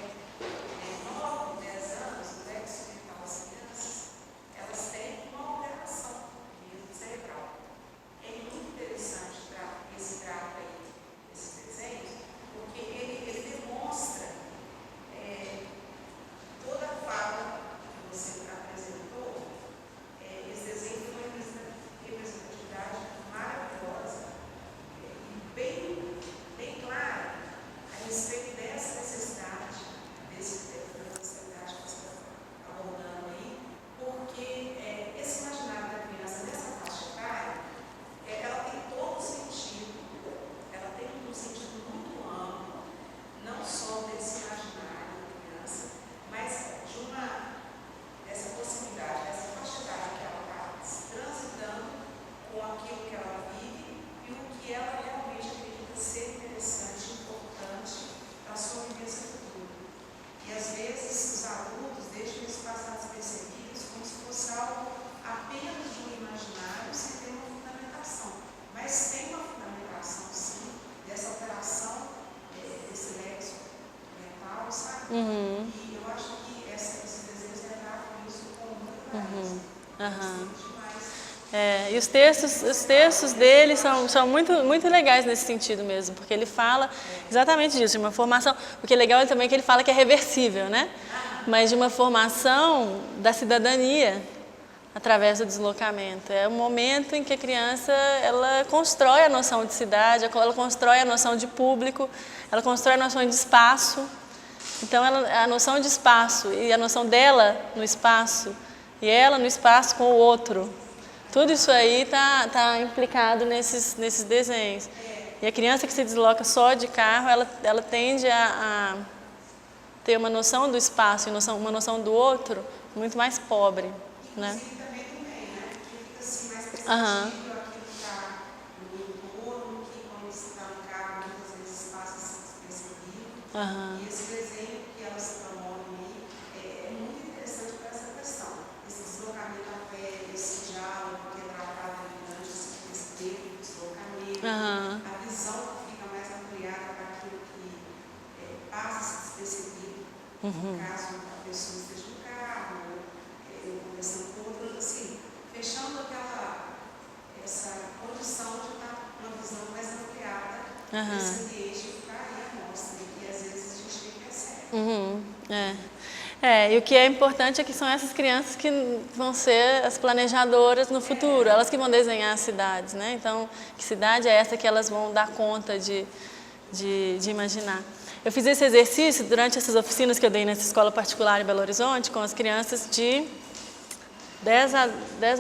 9, 10 anos, o lexo mental das crianças, elas têm uma alteração mesmo cerebral. É muito interessante esse gráfico aí, esses desenhos, porque ele demonstra toda a fala que você apresentou. Esse desenho tem uma representatividade maravilhosa e bem clara a respeito dessa necessidade, dessa necessidade que você está abordando aí, porque esse imaginário da criança nessa faixa etária, ela tem todo o sentido, ela tem um sentido muito amplo, não só desse imaginário da criança, mas dessa possibilidade, dessa faixa etária que ela está transitando com aquilo que ela vive e o que ela realmente acredita ser interessante, importante para a sua vivência futura. E às vezes os adultos deixam isso passar despercebidos como se fosse algo apenas de um imaginário sem ter uma fundamentação. Mas tem uma fundamentação, sim, dessa alteração desse lexo mental, sabe? E eu acho que esses desenhos retratam isso com muita clareza. E os textos dele são muito legais nesse sentido mesmo, porque ele fala exatamente disso, de uma formação, o que é legal também é que ele fala que é reversível, né? Mas de uma formação da cidadania através do deslocamento. É o momento em que a criança ela constrói a noção de cidade, ela constrói a noção de público, ela constrói a noção de espaço. Então, a noção de espaço e a noção dela no espaço e ela no espaço com o outro. Tudo isso aí tá implicado nesses desenhos. E a criança que se desloca só de carro, ela tende a ter uma noção do espaço e uma noção do outro muito mais pobre, né? Inclusive também no meio, né? Que fica assim mais perceptível aquilo que está no entorno, que quando você está no carro, muitas vezes passa assim despercebido. E esse desenho que elas promovem aí é muito interessante para essa questão. Esse deslocamento a pé, esse diálogo que é tratado ali durante esse tempo de deslocamento, a visão que fica mais ampliada para aquilo que passa despercebido. No caso, a pessoa esteja no carro, eu conversando com outras, assim, fechando essa condição de estar uma visão mais ampliada desse ambiente que está aí a mostra, e às vezes a gente nem percebe. E o que é importante é que são essas crianças que vão ser as planejadoras no futuro, elas que vão desenhar as cidades, né? Então, que cidade é essa que elas vão dar conta de imaginar? Eu fiz esse exercício durante essas oficinas que eu dei nessa escola particular em Belo Horizonte com as crianças de 10 a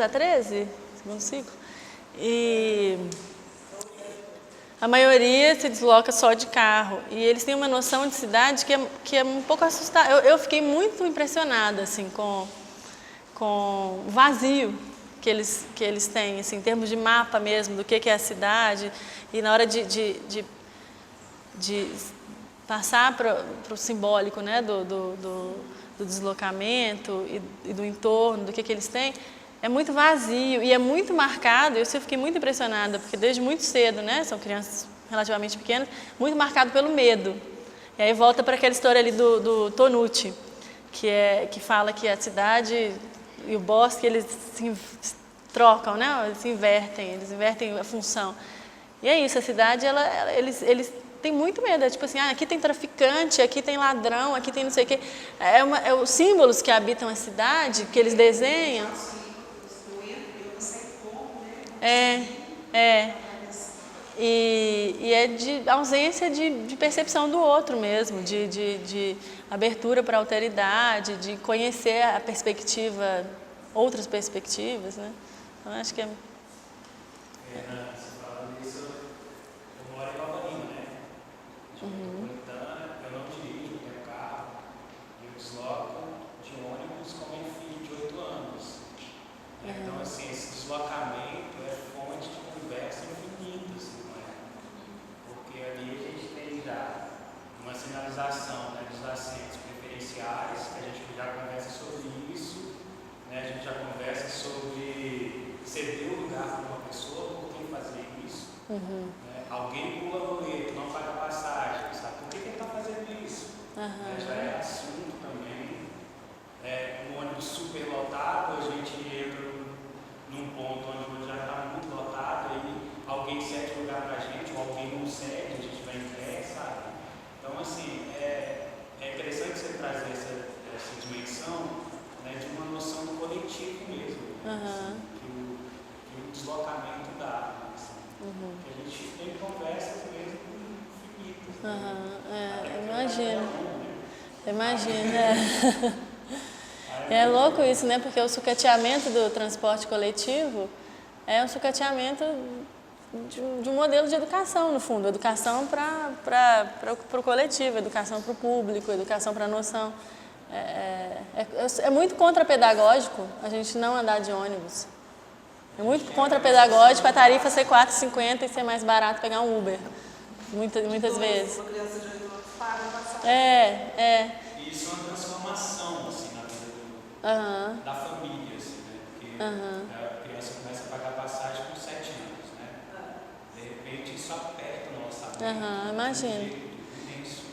13, segundo ciclo. E a maioria se desloca só de carro. E eles têm uma noção de cidade que é um pouco assustada. Eu fiquei muito impressionada assim, com o vazio que eles têm, assim, em termos de mapa mesmo, do que é a cidade. E na hora de passar para o simbólico, né, do deslocamento e do entorno, do que eles têm, é muito vazio e é muito marcado. Eu fiquei muito impressionada, porque desde muito cedo, né, são crianças relativamente pequenas, muito marcado pelo medo. E aí volta para aquela história ali do Tonucci, que fala que a cidade e o bosque, eles se trocam, né, eles invertem a função. E é isso, a cidade, eles têm muito medo, é tipo assim, aqui tem traficante, aqui tem ladrão, aqui tem não sei o quê. É os símbolos que habitam a cidade, que eles desenham. E é de ausência de percepção do outro mesmo, de abertura para a alteridade, de conhecer a perspectiva, outras perspectivas, né? Então, acho que Você falando isso, eu moro em Nova Lima, né? Metropolitana, eu não dirijo, eu tenho carro, e eu desloco de ônibus com meu filho de 8 anos. Então, assim, esse deslocamento é fonte de conversa infinita, assim, não é? Porque ali a gente tem já uma sinalização, né, dos assentos preferenciais, que a gente já conversa sobre isso, né? A gente já conversa sobre ceder o lugar para uma pessoa, por que fazer isso? Né? Alguém pula o boleto, não paga passagem, sabe? Por que ele está fazendo isso? Né? Já é assunto também. Um ônibus super lotado, a gente entra num ponto onde já está muito lotado, aí alguém cede lugar para a gente, ou alguém não cede, a gente vai em pé, sabe? Então, assim, é interessante você trazer essa dimensão, né, de uma noção do coletivo mesmo, assim, que o deslocamento dá, assim, que a gente tem conversas mesmo infinitas. Imagina. É louco isso, né? Porque o sucateamento do transporte coletivo é um sucateamento de um modelo de educação, no fundo. Educação para o coletivo, educação para o público, educação para a noção. É muito contrapedagógico a gente não andar de ônibus. É muito contrapedagógico a tarifa ser R$4,50 e ser mais barato pegar um Uber. Muitas vezes. Uma criança de 8 anos paga passar. E isso é uma transformação, assim, na vida da família, assim, né? Porque a criança começa a pagar passagem com 7 anos, né? De repente isso aperta o nosso orçamento. Imagina.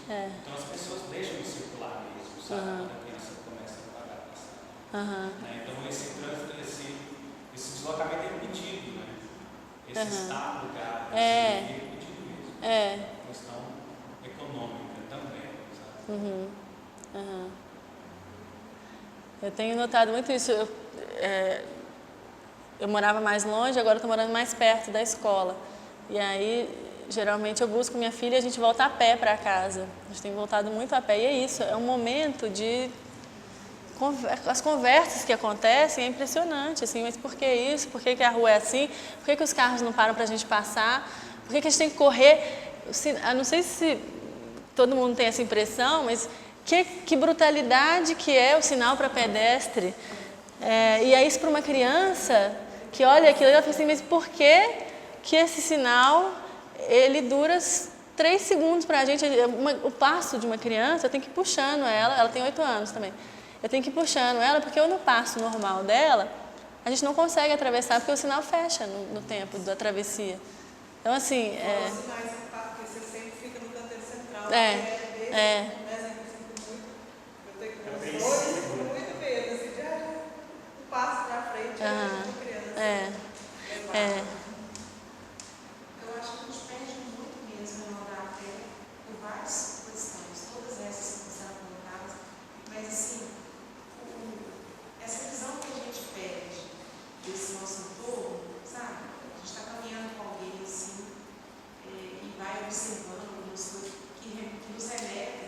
Então as pessoas deixam de circular mesmo, sabe? Quando a criança começa a pagar passagem. Né? Então esse deslocamento é impedido, né? Esse estar no lugar é impedido mesmo. Questão econômica também, sabe? Eu tenho notado muito isso. Eu morava mais longe, agora estou morando mais perto da escola. E aí, geralmente, eu busco minha filha e a gente volta a pé para casa. A gente tem voltado muito a pé. E é isso, é um momento de... As conversas que acontecem é impressionante, assim, mas por que isso? Por que a rua é assim? Por que os carros não param para a gente passar? Por que a gente tem que correr? Eu não sei se todo mundo tem essa impressão, mas que brutalidade que é o sinal para pedestre. E é isso para uma criança que olha aquilo e ela fala assim, mas por que esse sinal ele dura 3 segundos para a gente? O passo de uma criança, eu tenho que ir puxando ela tem 8 anos também. Eu tenho que ir puxando ela, porque no passo normal dela, a gente não consegue atravessar, porque o sinal fecha no tempo da travessia. Então, assim... Os sinais porque você sempre fica no canteiro central. Eu tenho que muito medo, assim, de passo para frente, uma criança. Eu acho que a gente perde muito mesmo em andar a pé por várias questões, todas essas que são colocadas, mas assim, essa visão que a gente perde desse nosso entorno, sabe? A gente está caminhando com alguém assim, e vai observando que nos remete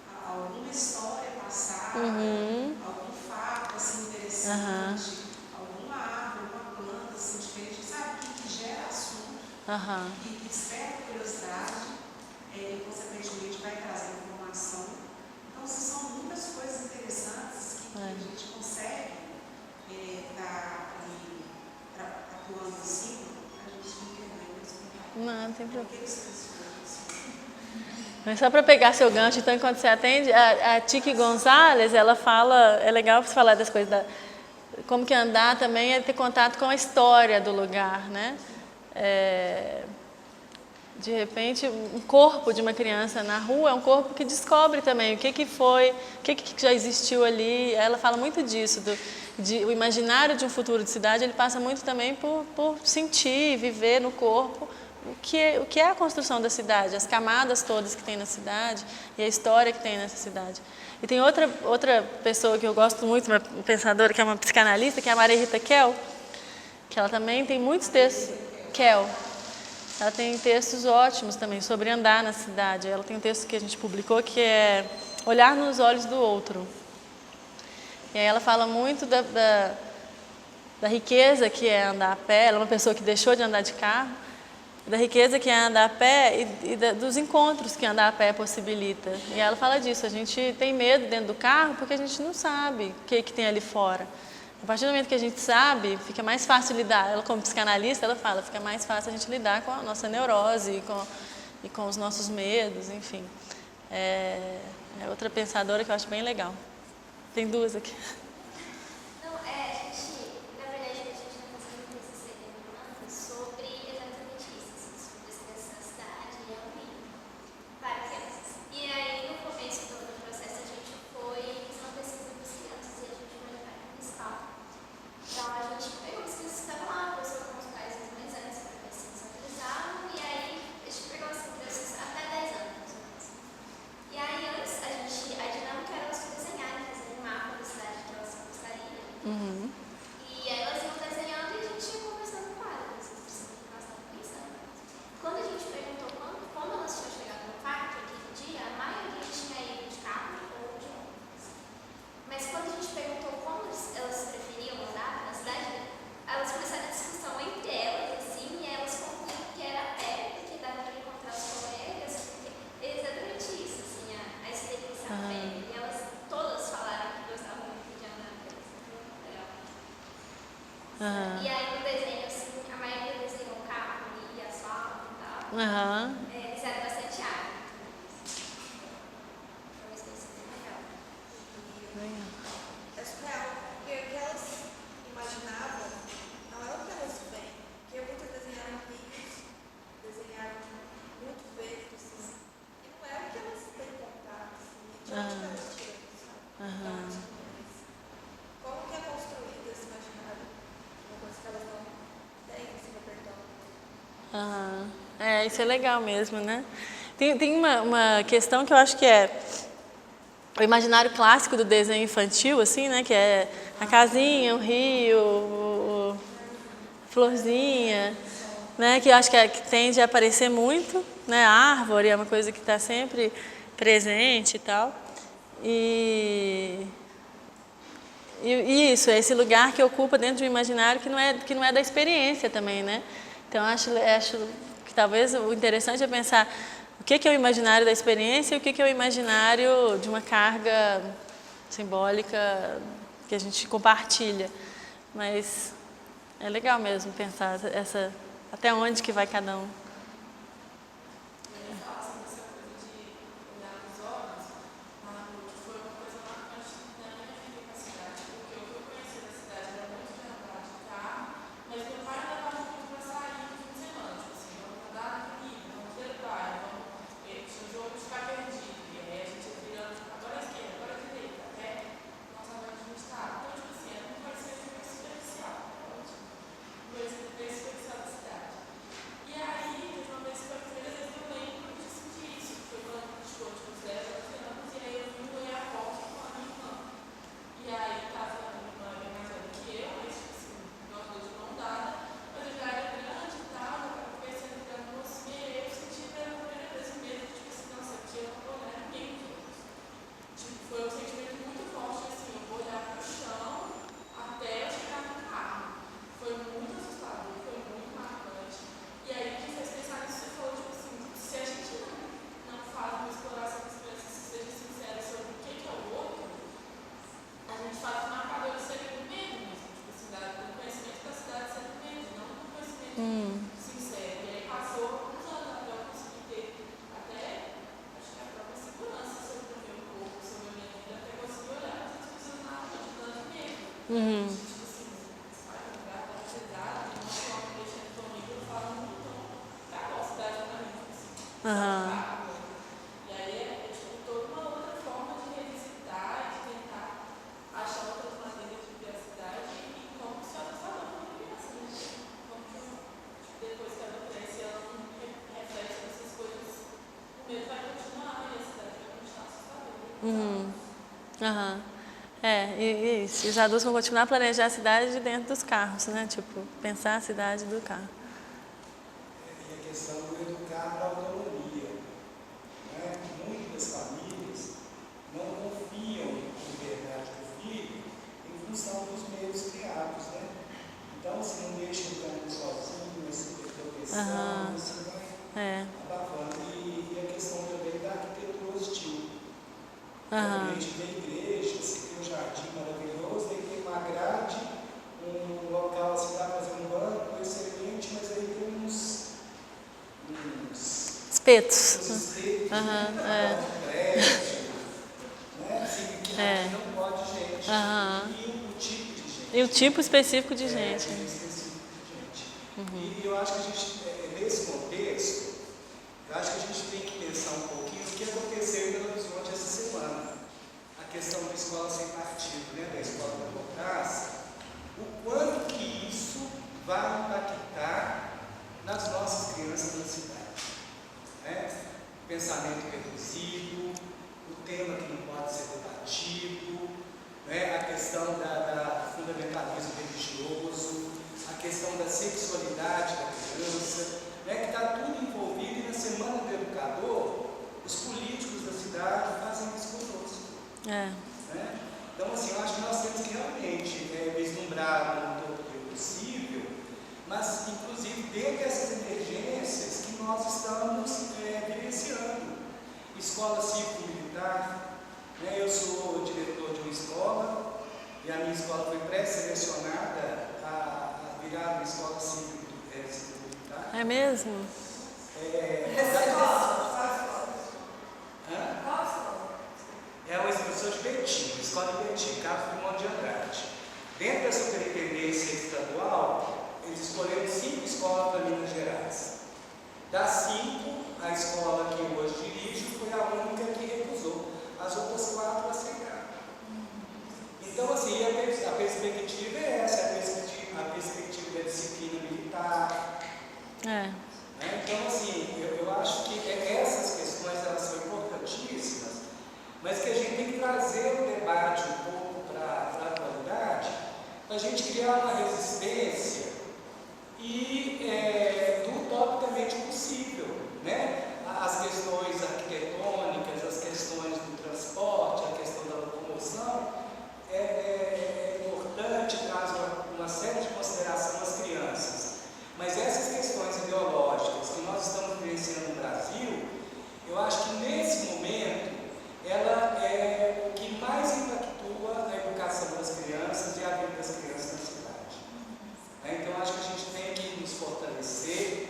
a alguma história passada, algum fato assim, interessante, alguma árvore, uma planta assim, diferente, sabe? Que gera assunto, que desperta curiosidade e, consequentemente, vai trazer informação. Então, são muitas coisas interessantes que a gente consegue estar atuando assim, a gente não entender. Não tem problema. Mas só para pegar seu gancho, então, enquanto você atende, a Tiki Gonzalez, ela fala, é legal você falar das coisas, como que andar também é ter contato com a história do lugar, né? De repente, um corpo de uma criança na rua é um corpo que descobre também o que foi, o que já existiu ali. Ela fala muito disso, o imaginário de um futuro de cidade, ele passa muito também por sentir, viver no corpo o que é a construção da cidade, as camadas todas que tem na cidade e a história que tem nessa cidade. E tem outra pessoa que eu gosto muito, uma pensadora que é uma psicanalista, que é a Maria Rita Kell, que ela também tem muitos textos. Kell. Ela tem textos ótimos também sobre andar na cidade. Ela tem um texto que a gente publicou que é Olhar nos Olhos do Outro. E aí ela fala muito da riqueza que é andar a pé. Ela é uma pessoa que deixou de andar de carro. Da riqueza que é andar a pé e dos encontros que andar a pé possibilita. E ela fala disso, a gente tem medo dentro do carro porque a gente não sabe o que tem ali fora. A partir do momento que a gente sabe, fica mais fácil lidar. Ela, como psicanalista, ela fala, fica mais fácil a gente lidar com a nossa neurose e com os nossos medos, enfim. É outra pensadora que eu acho bem legal. Tem duas aqui. Não, a gente, na verdade, a gente está fazendo um TCC terminando sobre exatamente isso, sobre a cidade e a vida para crianças. E aí, no começo do processo, a gente foi fazer uma pesquisa com as crianças e a gente foi levar no municipal. Então, a gente pegou as crianças que estavam lá, conversou com os pais das mães antes para ver se eles autorizavam, e aí a gente pegou as crianças até 10 anos, mais ou menos. E aí, antes, a dinâmica era elas desenharem, fazer um mapa da cidade que elas gostariam. E aí elas iam desenhando e a gente ia conversando com elas, vocês precisam do que elas estavam pensando. Quando a gente perguntou como elas tinham chegado no parque aquele dia, a maioria tinha ido de carro ou de ônibus. Mas quando a gente perguntou como elas preferiam andar na cidade, elas começaram a discussão entre elas, assim, e elas concluíram que era a pé, porque dava para encontrar os colegas, porque é exatamente isso, assim, a experiência a pé. E elas todas falaram que gostavam muito de andar a pé, isso foi muito legal. E aí no desenho, assim, a maioria desenhou carro e asfalto e tal. Fizeram bastante árvore. Foi uma experiência bem legal. É surreal, porque o que elas imaginavam não é o que elas veem. Porque muitas desenharam rios, desenharam muito verde, assim, e não é o que elas têm contato, assim, de onde que elas tiram isso, sabe? De onde que elas- Como que é construído esse imaginário? Uma coisa que elas não têm esse repertório. Isso é legal mesmo, né? Tem uma questão que eu acho que é o imaginário clássico do desenho infantil, assim, né? Que é a casinha, o rio, a florzinha, né? Que eu acho que tende a aparecer muito, né? A árvore é uma coisa que está sempre presente e tal. E isso, é esse lugar que ocupa dentro de um imaginário que não é da experiência também, né? Então, acho que talvez o interessante é pensar o que é o imaginário da experiência e o que é o imaginário de uma carga simbólica que a gente compartilha. Mas é legal mesmo pensar até onde que vai cada um. Isso. E os adultos vão continuar a planejar a cidade de dentro dos carros, né? Tipo, pensar a cidade do carro. E a questão do educar para a autonomia. Né? Muitas famílias não confiam a liberdade do filho em função dos meios criados, né? Então, assim, não deixa o campo sozinho, assim, ter proteção, assim, vai abafando. E a questão também da arquitetura hostil. A gente vê igrejas, tem um jardim maravilhoso, aí tem uma grade espetos. os espetos, Aham, prédio, né? Assim, que não pode gente. Aham. E o tipo de gente. E o tipo específico de gente. Específico de gente. E eu acho que a gente, nesse contexto, eu acho que a gente tem que pensar um pouquinho o que aconteceu em Belo Horizonte essa semana. A questão da escola sem partido, né? Da escola da democracia, o quanto que isso vai impactar nas nossas crianças da cidade. Né? Pensamento reduzido, o tema que não pode ser debatido, né? A questão do fundamentalismo religioso, a questão da sexualidade da criança, né? Que está tudo envolvido, e na Semana do Educador, os políticos da cidade fazem isso conosco. Né? Então, assim, eu acho que nós temos que realmente vislumbrar no todo o possível, mas, inclusive, dentro dessas emergências que nós estamos vivenciando. Escola cívico-militar, né? Eu sou diretor de uma escola, e a minha escola foi pré-selecionada a virar uma escola cívico-militar. É mesmo? É uma professor de Betim, escola de Betim, Carlos Drummond de Andrade. Dentro da superintendência estadual, eles escolheram 5 escolas para Minas Gerais. Das 5, a escola que eu hoje dirijo foi a única que recusou. As outras 4 aceitaram. Então, assim, a perspectiva é essa, a perspectiva da disciplina militar. Né? Então, assim, eu acho que essas questões elas são importantíssimas, mas que a gente tem que trazer o debate um pouco para a atualidade, para a gente criar uma resistência e do utopicamente possível, né? As questões arquitetônicas, as questões do transporte, a questão da locomoção, é importante, traz uma série de consideração às crianças. Mas essas questões ideológicas que nós estamos vivenciando no Brasil, eu acho que nesse momento ela é o que mais impactua a educação das crianças e a vida das crianças na cidade. Então, acho que a gente tem que nos fortalecer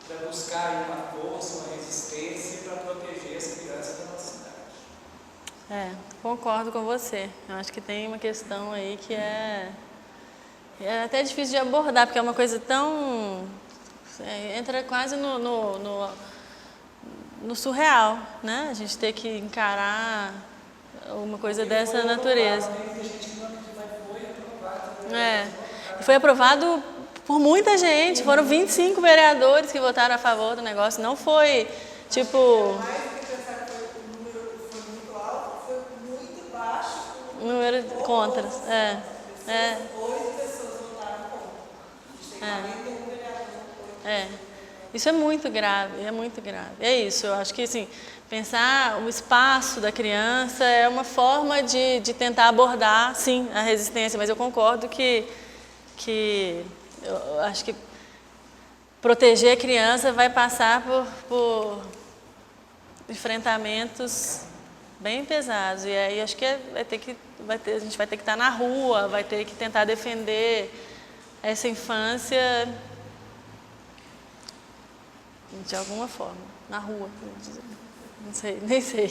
para buscar uma força, uma resistência para proteger as crianças da nossa cidade. Concordo com você. Eu acho que tem uma questão aí que é até difícil de abordar, porque é uma coisa tão... entra quase no surreal, né? A gente ter que encarar uma coisa dessa natureza. Foi aprovado por muita gente, foram 25 vereadores que votaram a favor do negócio, não foi tipo... Mais do que pensar que o número foi muito alto, foi muito baixo. O número de contras, 8 pessoas votaram contra. A gente tem 41 vereadores. Isso é muito grave, É isso, eu acho que assim, pensar o espaço da criança é uma forma de tentar abordar, sim, a resistência, mas eu concordo que eu acho que proteger a criança vai passar por enfrentamentos bem pesados, e aí acho que a gente vai ter que estar na rua, vai ter que tentar defender essa infância de alguma forma, na rua, não sei, nem sei.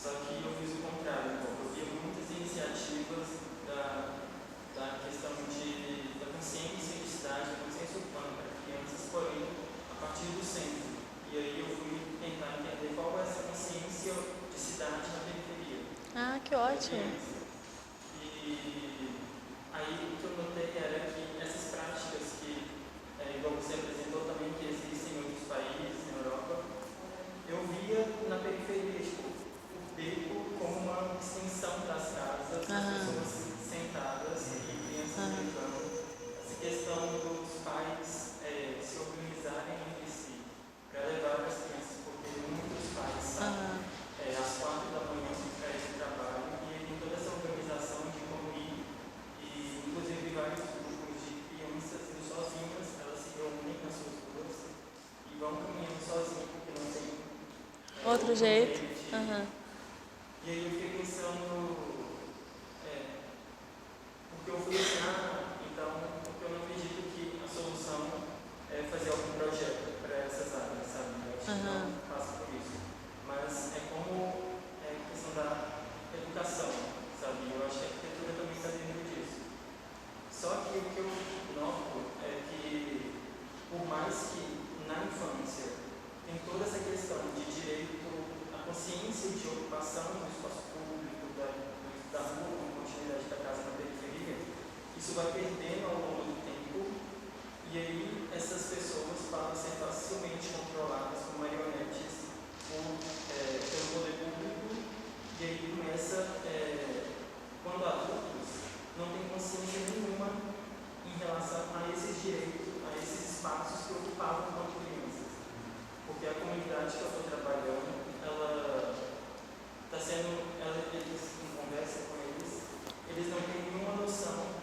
Só que eu fiz o contrário, eu vi muitas iniciativas da questão da consciência de cidade, da consciência urbana para crianças, porém a partir do centro. E aí eu fui tentar entender qual é essa consciência de cidade na periferia. Que ótimo. E aí o que eu notei era que essas práticas que, igual você apresentou também, que existem em outros países, na Europa, eu via na periferia, o beco como uma extensão das casas, as pessoas sentadas e crianças brincando. Essa questão dos pais se organizarem entre si para levar as crianças, porque muitos pais saem às 4 da manhã para esse trabalho e tem toda essa organização de como ir, e inclusive vários grupos de crianças indo sozinhas, elas se reúnem nas suas ruas e vão caminhando sozinhas porque não tem outro jeito. E aí eu fiquei pensando, porque eu fui ensinar em não passa por isso. Mas é como a questão da educação, sabe? Eu acho que a arquitetura também está dentro disso. Só que o que eu noto é que, por mais que na infância tem toda essa questão de direito à consciência de ocupação do espaço público, da rua, com continuidade da casa na periferia, isso vai perdendo ao longo do tempo, e aí essas pessoas passam a ser facilmente controladas como marionetes pelo poder público, e aí começa, quando adultos, não tem consciência nenhuma em relação a esses direitos, a esses espaços que ocupavam quando crianças. Porque a comunidade que eu estou trabalhando, ela está sendo, eles, em conversa com eles não têm nenhuma noção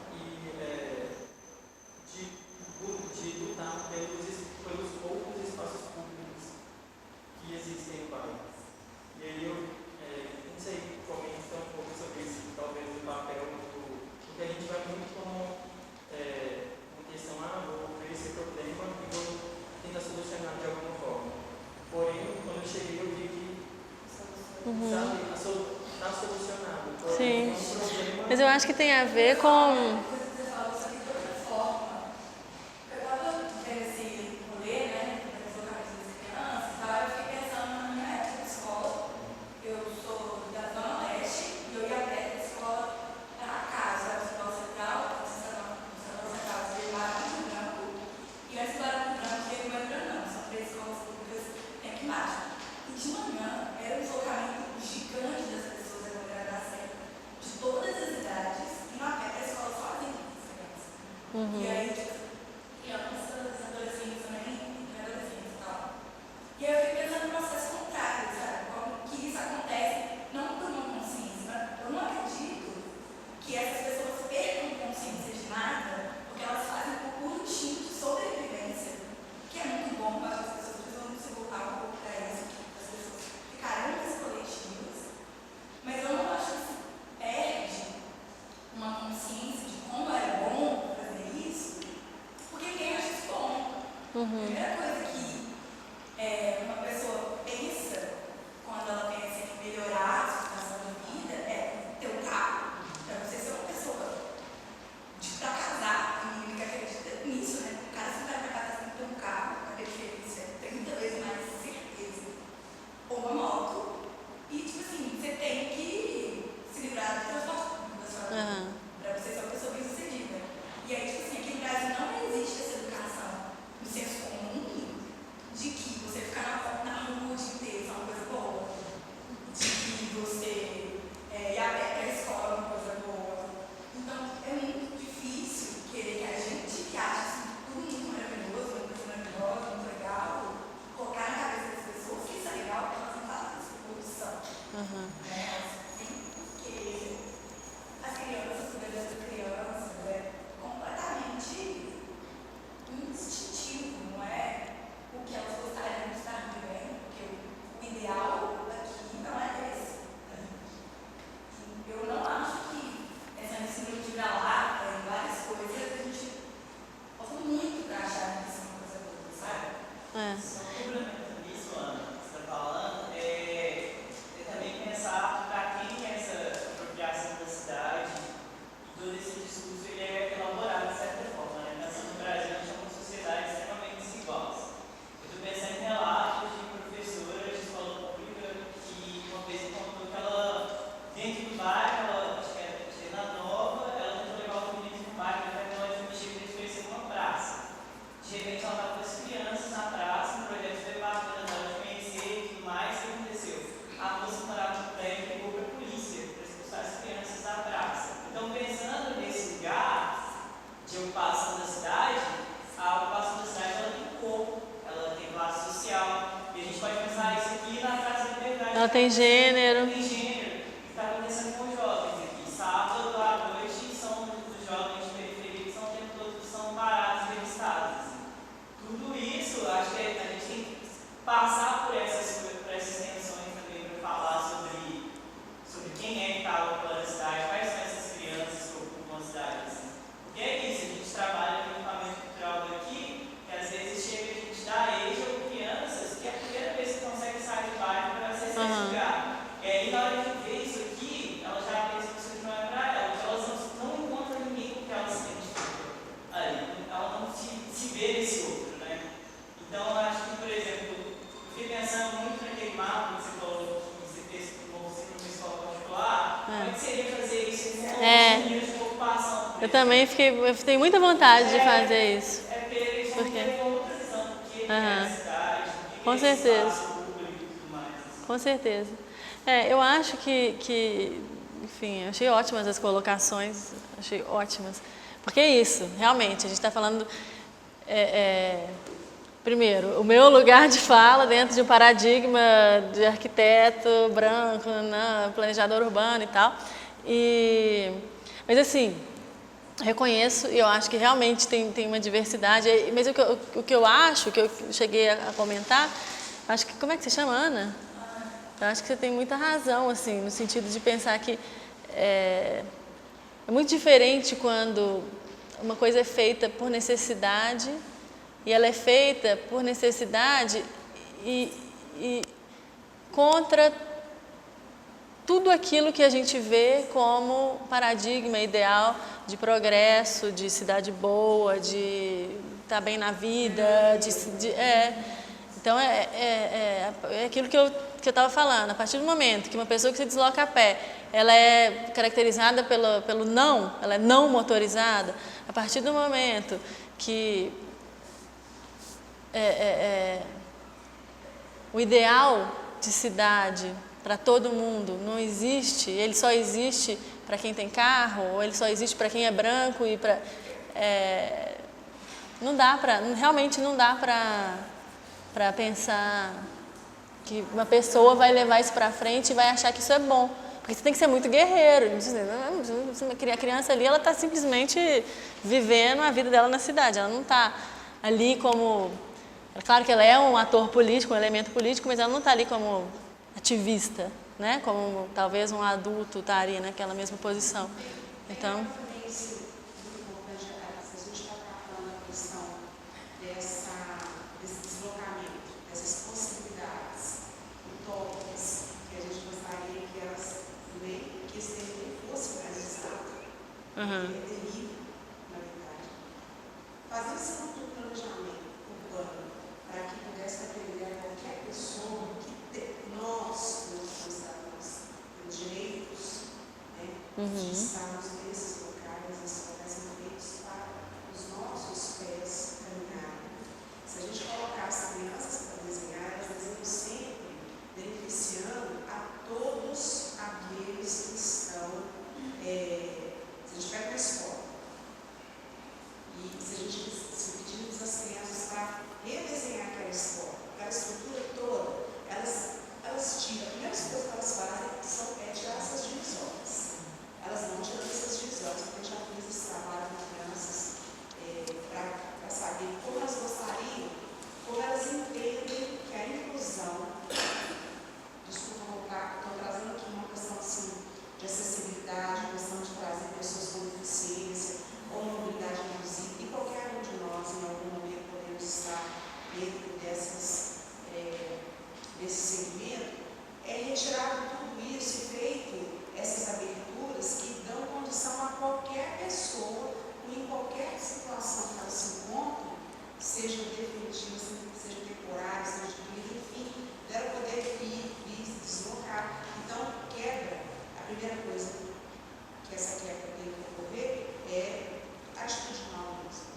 de lutar pelos poucos espaços públicos que existem no bairro. E aí eu não sei, comentar um pouco sobre isso, talvez o papel porque a gente vai muito como uma questão, vou ver esse problema e vou tentar solucionar de alguma forma. Porém, quando eu cheguei, eu vi que, sabe, está solucionado. Sim. É um problema. Mas eu acho que tem a ver com... E aí, crianças, adolescentes também, adolescentes e tal. E aí eu fiquei pensando no processo contrário, sabe? Como que isso acontece, não por uma consciência. Eu não acredito que essas pessoas percam consciência de nada, porque elas fazem por puro instinto de sobrevivência, que é muito bom, mas as pessoas precisam se voltar um pouco para isso, as pessoas ficarem mais coletivas. Mas eu não acho que se perde uma consciência de como é bom fazer isso, porque quem acha isso bom? A primeira coisa que uma pessoa pensa quando ela pensa em melhorar a situação da vida é ter um carro. Para você ser uma pessoa para casar, e ninguém acredita nisso, né? O cara, se vai para casa, tem que ter um carro, a preferência, 30 vezes mais certeza. Ou uma moto. E, tipo assim, você tem que se livrar do transporte público da sua vida. Para você ser uma pessoa bem-sucedida. E aí, tipo assim, aqui no Brasil não existe essa educação no senso comum de que você ficar na rua o dia inteiro é uma coisa boa, de que você ir a pé para a escola é uma coisa boa. Então, é muito difícil querer que a gente, que acha isso tudo muito maravilhoso, uma coisa maravilhosa, muito legal, colocar na cabeça das pessoas que isso é legal, porque elas não fazem isso por opção. Porque as crianças, o desejo da criança é completamente instintivo, não é o que elas gostariam de estar vivendo, porque o ideal aqui não é esse. Eu não acho que essa ensino de vira-lata e várias coisas a gente gosta muito para achar que isso é uma coisa boa, sabe? Só complementando isso, Ana, que você está falando, também pensar para quem é essa apropriação da cidade, e todo esse discurso ele é elaborado de certa forma, né? Pensando no Brasil, a gente é uma sociedade extremamente desigual. Eu estou pensando em relatos de professoras de escola pública que uma vez contou que ela, dentro do bairro, ela, acho que é na Nova, ela tentou levar o menino para o bairro, para ela admitir que eles conheciam uma praça. De repente ela estava com as crianças na praça, um projeto foi bacana, ela de conhecer e tudo mais, o que aconteceu? A moça morava no prédio e ligou para a polícia para expulsar as crianças da praça. Então, pensando nesse lugar de ocupação da cidade, a ocupação da cidade ela tem corpo, ela tem classe social, e a gente pode pensar isso aqui na Praça da Liberdade. Ela tem gênero. Tem gênero. O que está acontecendo com os jovens aqui? Sábado à noite são os jovens de periferia que são o tempo todo são parados e revistados. Assim. Tudo isso, acho que a gente tem que passar por essas tensões também para falar sobre quem é que está ocupando a cidade, quais são essas crianças que ocupam a cidade. Assim. Porque é isso, a gente trabalha no equipamento cultural daqui, que às vezes chega a gente dar eixo com crianças que é a primeira vez queimar, quando você falou que você fez numa escola particular, como é que seria fazer isso com nível de ocupação? Eu também eu tenho muita vontade de fazer isso. Porque eles vão ter uma outra visão do que é a cidade, do que Com é certeza. espaço público e tudo mais. Com certeza. Eu acho que, enfim, eu achei ótimas as colocações, achei ótimas. Porque é isso, realmente, a gente está falando, primeiro, o meu lugar de fala dentro de um paradigma de arquiteto branco, planejador urbano e tal. Mas assim, reconheço e eu acho que realmente tem uma diversidade. Mas o que eu acho, que eu cheguei a comentar, acho que, como é que se chama, Ana? Eu acho que você tem muita razão, assim, no sentido de pensar que é muito diferente quando uma coisa é feita por necessidade e ela é feita por necessidade e contra tudo aquilo que a gente vê como paradigma ideal de progresso, de cidade boa, de estar bem na vida, Então, é aquilo que eu estava falando. A partir do momento que uma pessoa que se desloca a pé, ela é caracterizada pelo não, ela é não motorizada, a partir do momento que o ideal de cidade para todo mundo não existe, ele só existe para quem tem carro, ou ele só existe para quem é branco e para... realmente não dá para pensar que uma pessoa vai levar isso para frente e vai achar que isso é bom. Porque você tem que ser muito guerreiro. A criança ali, ela está simplesmente vivendo a vida dela na cidade. Ela não está ali como... É claro que ela é um ator político, um elemento político, mas ela não está ali como ativista, né? Como talvez um adulto estaria naquela mesma posição. Então... É terrível, na verdade. Fazer esse planejamento urbano para que pudesse atender a qualquer pessoa que nós cidadãos temos direitos, né, de estarmos nesses locais são feitos para os nossos pés caminharem. Se a gente colocar as crianças para desenhar, elas desenham sempre beneficiando a todos aqueles que estão. Se a gente pega uma escola e se a gente pedimos as crianças para redesenhar aquela escola, aquela estrutura toda, elas tiram, a primeira coisa que elas fazem é tirar essas divisórias. Elas não tiram essas divisórias, porque eu já fiz esse trabalho com crianças para saber como elas gostariam, como elas entendem que a inclusão, desculpa voltar, estou trazendo aqui uma questão assim, de acessibilidade, questão de trazer pessoas com deficiência ou mobilidade reduzida, e qualquer um de nós, em algum momento, podemos estar dentro desse segmento, retirado tudo isso e feito essas aberturas que dão condição a qualquer pessoa, em qualquer situação que ela se encontre, seja definitiva, seja temporária, seja de vida, enfim, dela poder ir, deslocar. Então, quebra. A primeira coisa que essa quebra tem que ocorrer é atitudinal mesmo.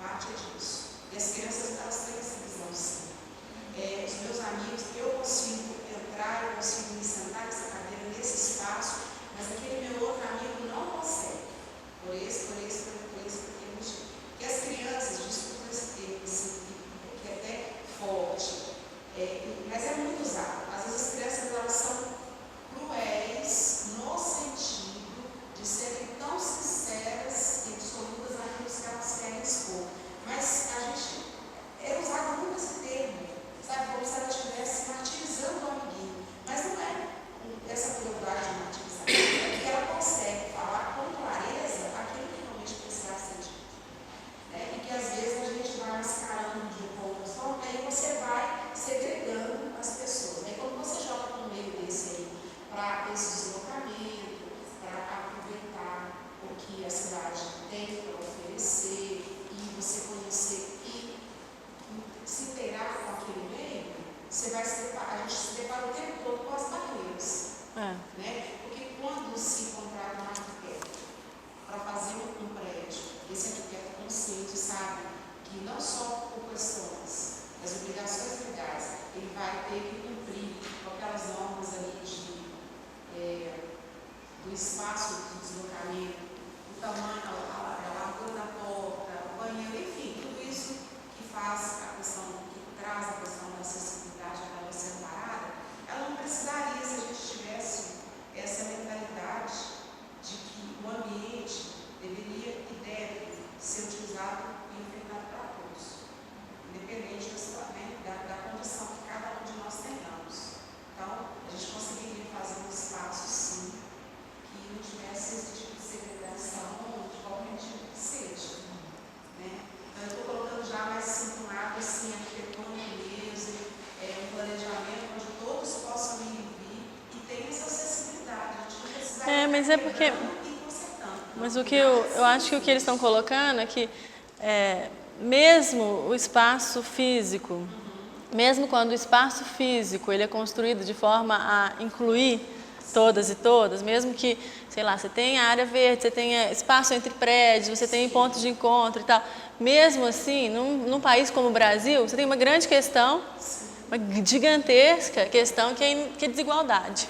Parte é disso. E as crianças, elas têm essa visão, sim. Os meus amigos, eu consigo entrar, eu consigo me sentar nessa cadeira, nesse espaço, mas aquele meu outro amigo não consegue. Por aquele motivo. E as crianças, desculpa esse termo, que é até forte, a gente se depara o tempo todo com as barreiras. Né? Porque quando se encontrar um arquiteto para fazer um prédio, esse arquiteto consciente sabe que não só por questões das obrigações legais, ele vai ter que cumprir com aquelas normas ali do espaço de deslocamento, o tamanho, a largura da porta, o banheiro, enfim, tudo isso que faz a questão, que traz a questão da acessibilidade da área separada, ela não precisaria se a gente tivesse essa mentalidade de que o ambiente deveria e deve ser utilizado e enfrentado para todos, independente da condição que cada um de nós tenhamos. Então, a gente conseguiria fazer um espaço, sim, que não tivesse esse tipo de segregação de qualquer tipo que seja. Né? Então, eu estou colocando já mais assim, um lado assim, arquitetônico mesmo, um planejamento onde todos possam ir e vir e tenha essa acessibilidade. A gente não precisaria mas é porque... Mas o que eu acho que o que eles estão colocando é que mesmo o espaço físico, mesmo quando o espaço físico ele é construído de forma a incluir todas e todas, mesmo que, sei lá, você tenha área verde, você tenha espaço entre prédios, você tem pontos de encontro e tal, mesmo assim, num país como o Brasil, você tem uma grande questão, uma gigantesca questão que é desigualdade.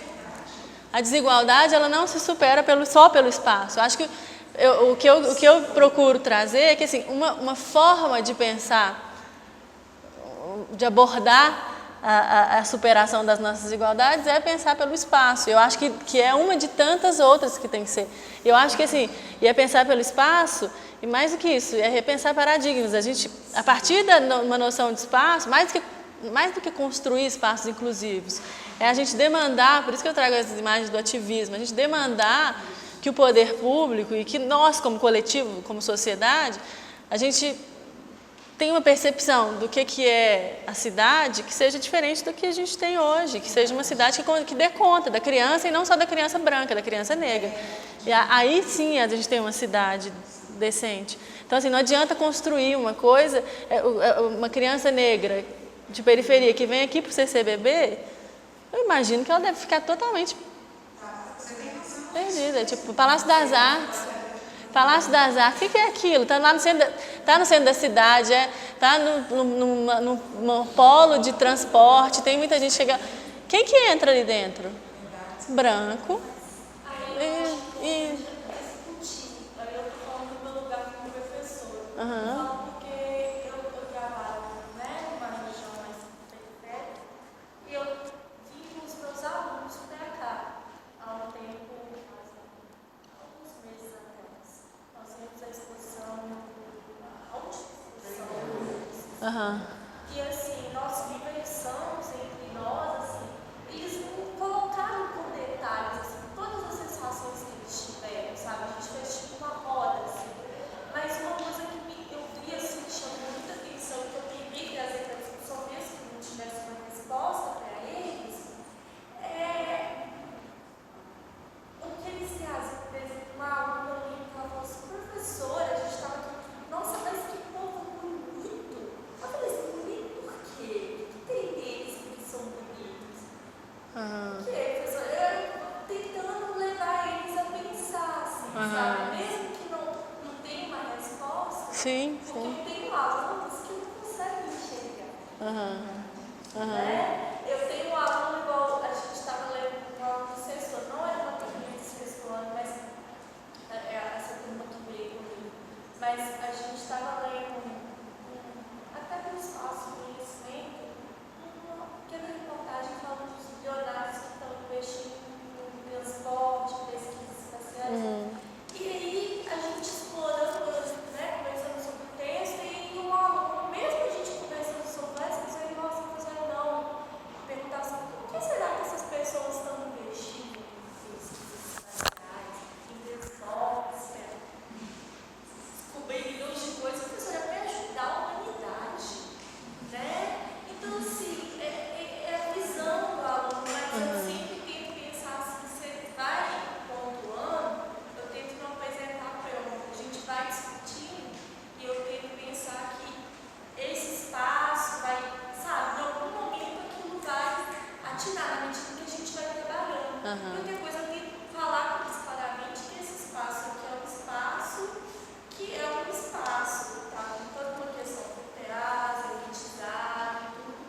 A desigualdade ela não se supera só pelo espaço. Eu acho que o que eu procuro trazer é que assim, uma forma de pensar, de abordar a superação das nossas desigualdades é pensar pelo espaço. Eu acho que é uma de tantas outras que tem que ser. Eu acho que assim, é pensar pelo espaço, e mais do que isso, é repensar paradigmas. A gente, a partir de uma noção de espaço, mais do que construir espaços inclusivos, é a gente demandar, por isso que eu trago essas imagens do ativismo, a gente demandar que o poder público e que nós, como coletivo, como sociedade, a gente tem uma percepção do que é a cidade que seja diferente do que a gente tem hoje, que seja uma cidade que dê conta da criança e não só da criança branca, da criança negra. E aí sim a gente tem uma cidade decente. Então assim, não adianta construir uma coisa, uma criança negra de periferia que vem aqui para o CCBB, eu imagino que ela deve ficar totalmente perdida. Tipo, Palácio das Artes. Palácio das Artes, o que é aquilo? Está lá no centro da cidade, está no polo de transporte, tem muita gente chegando. Quem que entra ali dentro? Branco. Aí eu estou falando do meu lugar como professora. Porque eu trabalho numa região mais periférica e eu vim com os meus alunos para cá há um tempo, alguns meses atrás. Nós vimos a exposição, a última exposição. E assim, nós conversamos entre nós, assim, eles colocaram por detalhes assim, todas as sensações que eles tiveram, sabe? A gente fez tipo uma roda, assim. Mas uma coisa que eu vi assim, que chamou muita atenção, que eu queria trazer para a discussão, mesmo que não tivesse uma resposta para eles, é o que eles trazem. Por exemplo, uma aluna eu lembro que ela falou assim: professora, a gente estava aqui, nossa, mas que povo bonito. Eu falei assim: bonito por quê? O que tem deles que são bonitos? Porque, professora, eu tentando levar eles a pensar, assim, sabe? Mesmo que não tenha uma resposta, porque eu tenho alunos que não conseguem enxergar. Né? Eu tenho um aluno igual, a gente estava lendo um aluno do sexto ano, não era uma turma do sexto ano, mas essa turma que veio comigo, mas a gente estava lendo, até pelo espaço do conhecimento, uma pequena reportagem falando dos bilionários que estão investindo no transporte, pesquisas espaciais. E aí a gente explorando, né, conversando sobre o texto, e um aluno, mesmo a gente conversando sobre essa, um compartilhar na medida que a gente vai trabalhando. Aham. E outra coisa, eu tenho que falar antecipadamente que esse espaço aqui é um espaço, tá? Com toda uma questão cultural, elitizada e tudo,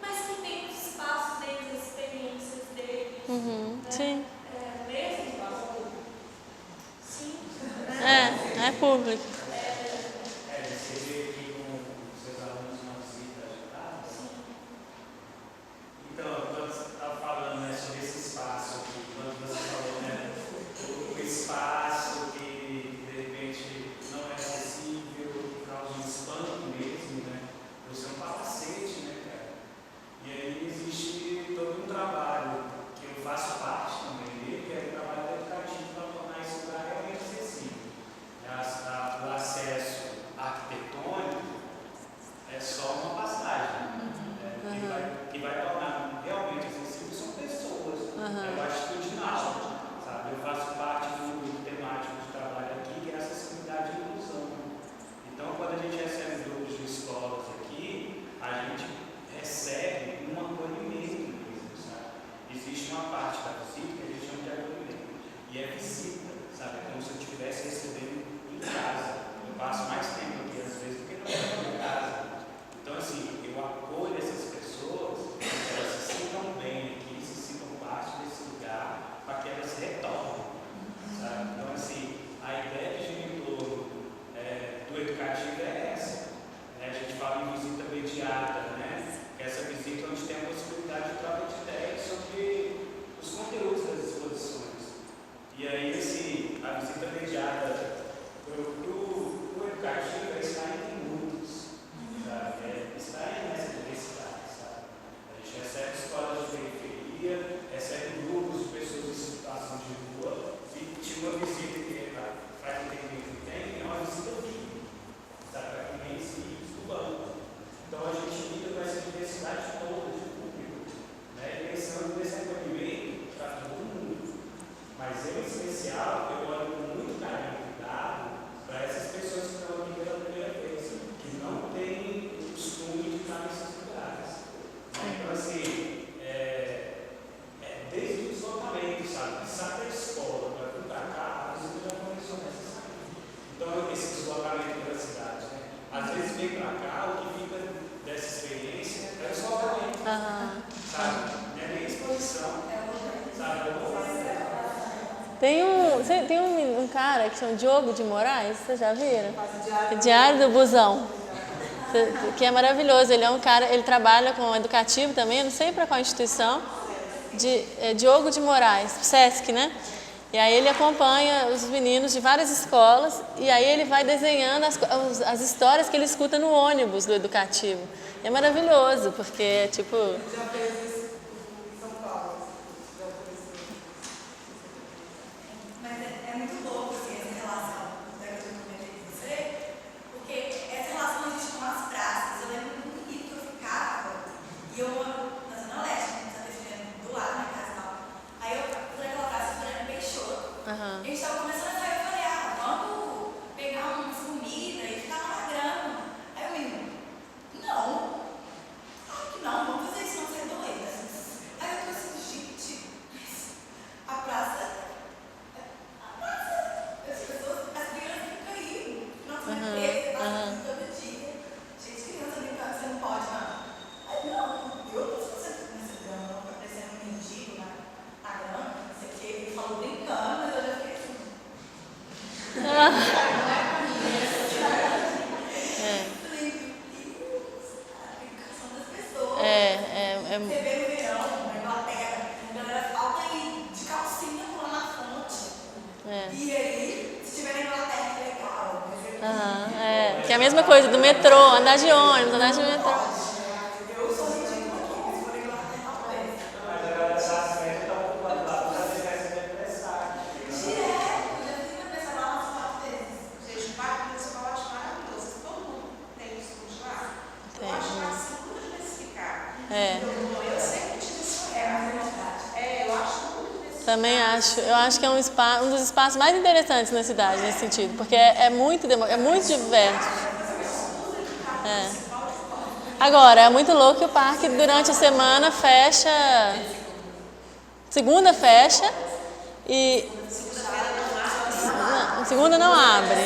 mas que tem os espaços deles, as experiências deles. Uhum. Né? Sim. Mesmo valor. Sim. É público. Você vê aqui com os seus alunos uma visita agitada? Então, quando você estava falando, né, sobre esse espaço aqui, quando você falou, né, o espaço que de repente não é acessível, que causa um espanto mesmo, né? Você é um palacete, né, cara? E aí existe todo um trabalho que eu faço parte também dele, que é o trabalho educativo para tornar esse lugar realmente acessível. O acesso arquitetônico é só uma passagem. Que vai tornar realmente acessível são pessoas. É o atitudinal, sabe? Eu faço parte do grupo temático de trabalho aqui, que é acessibilidade e inclusão. Então, quando a gente recebe grupos de escolas aqui, a gente recebe um acolhimento mesmo, sabe? Existe uma parte da visita que a gente chama de acolhimento. E é visita, sabe? É como se eu estivesse recebendo em casa. Eu passo mais tempo aqui, às vezes, do que não estou em casa. Então, assim, eu acolho essas pessoas, elas se sintam bem aqui, se sintam parte desse lugar, para que elas retornem, sabe? Então, assim, a ideia de genitor do educativo é essa, né? A gente fala em visita mediada, né? Essa visita onde tem a possibilidade de troca de ideias sobre os conteúdos das exposições. E aí, assim, a visita mediada para o educativo é estar em minutos, sabe? É estar nessa diversidade, sabe? A gente recebe escolas de periferia, recebe grupos de pessoas em situação de rua, e tinha uma visita que, para quem tem, é uma visita viva, sabe? Para quem vem esses do banco. Então a gente lida com essa diversidade toda de público, né? Pensando nesse acolhimento para todo mundo. Mas eu, em especial, eu olho com muito carinho e cuidado para essas pessoas que estão aqui pela primeira vez, que não têm o costume de estar nesses lugares. Então, assim, desde o deslocamento, sabe? Sair da escola para vir para cá, a visita já começou necessária. Então, esse deslocamento pela cidade, né? Às vezes vem para cá, o que fica dessa experiência é o deslocamento, sabe? Não é nem exposição, sabe? Eu vou fazer. Tem um cara que chama Diogo de Moraes, vocês já viram? Diário do Busão. Que é maravilhoso. Ele é um cara, ele trabalha com educativo também, eu não sei para qual instituição, Diogo de Moraes, SESC, né? E aí ele acompanha os meninos de várias escolas e aí ele vai desenhando as histórias que ele escuta no ônibus do educativo. E é maravilhoso, porque, tipo... Já fez isso em São Paulo. Mas é muito louco assim, essa relação que eu comentei com você, porque essa relação existe com as praças. Eu lembro do Rio que eu ficava, e eu moro na Zona Leste, né, Santa Efigênia, do lado da minha casa e tal. Aí eu fui naquela praça, fui na Peixoto. A gente estava começando a sair, eu falei, vamos pegar umas comidas e ficar lá na grama. Aí o menino, não. Claro que não, vamos fazer isso, não, você é doida. Aí eu tô assim, gente, a praça, as pessoas, as crianças ficam aí, nossa, todo dia. Gente, criança brincando, você não pode, não. Aí não, eu não sou sempre nessa grama, não, tá parecendo um mendigo na grama, não sei o que, ele falou brincando, mas eu já fiquei assim. Você vê no verão, na Inglaterra, a galera falta aí de calcinha pulando na fonte. E aí, se estiver na Inglaterra, é legal. Que é a mesma coisa do metrô, andar de ônibus, andar de metrô. Eu sou ridícula aqui, se for na Inglaterra, não é. Mas a galera sabe que está ocupado lá para fazer essa depressão. Direto, eu já fiz a pensar lá umas 4 vezes. Gente, o parque municipal eu acho maravilhoso. Todo mundo tem um estúdio lá. Eu acho que é seguro diversificar. Eu sempre tive isso eu acho muito diversificado. Também acho. Eu acho que é um dos espaços mais interessantes na cidade, nesse sentido, porque é muito diverso. Agora, é muito louco que o parque durante a semana fecha. Segunda fecha e. Não, segunda não abre.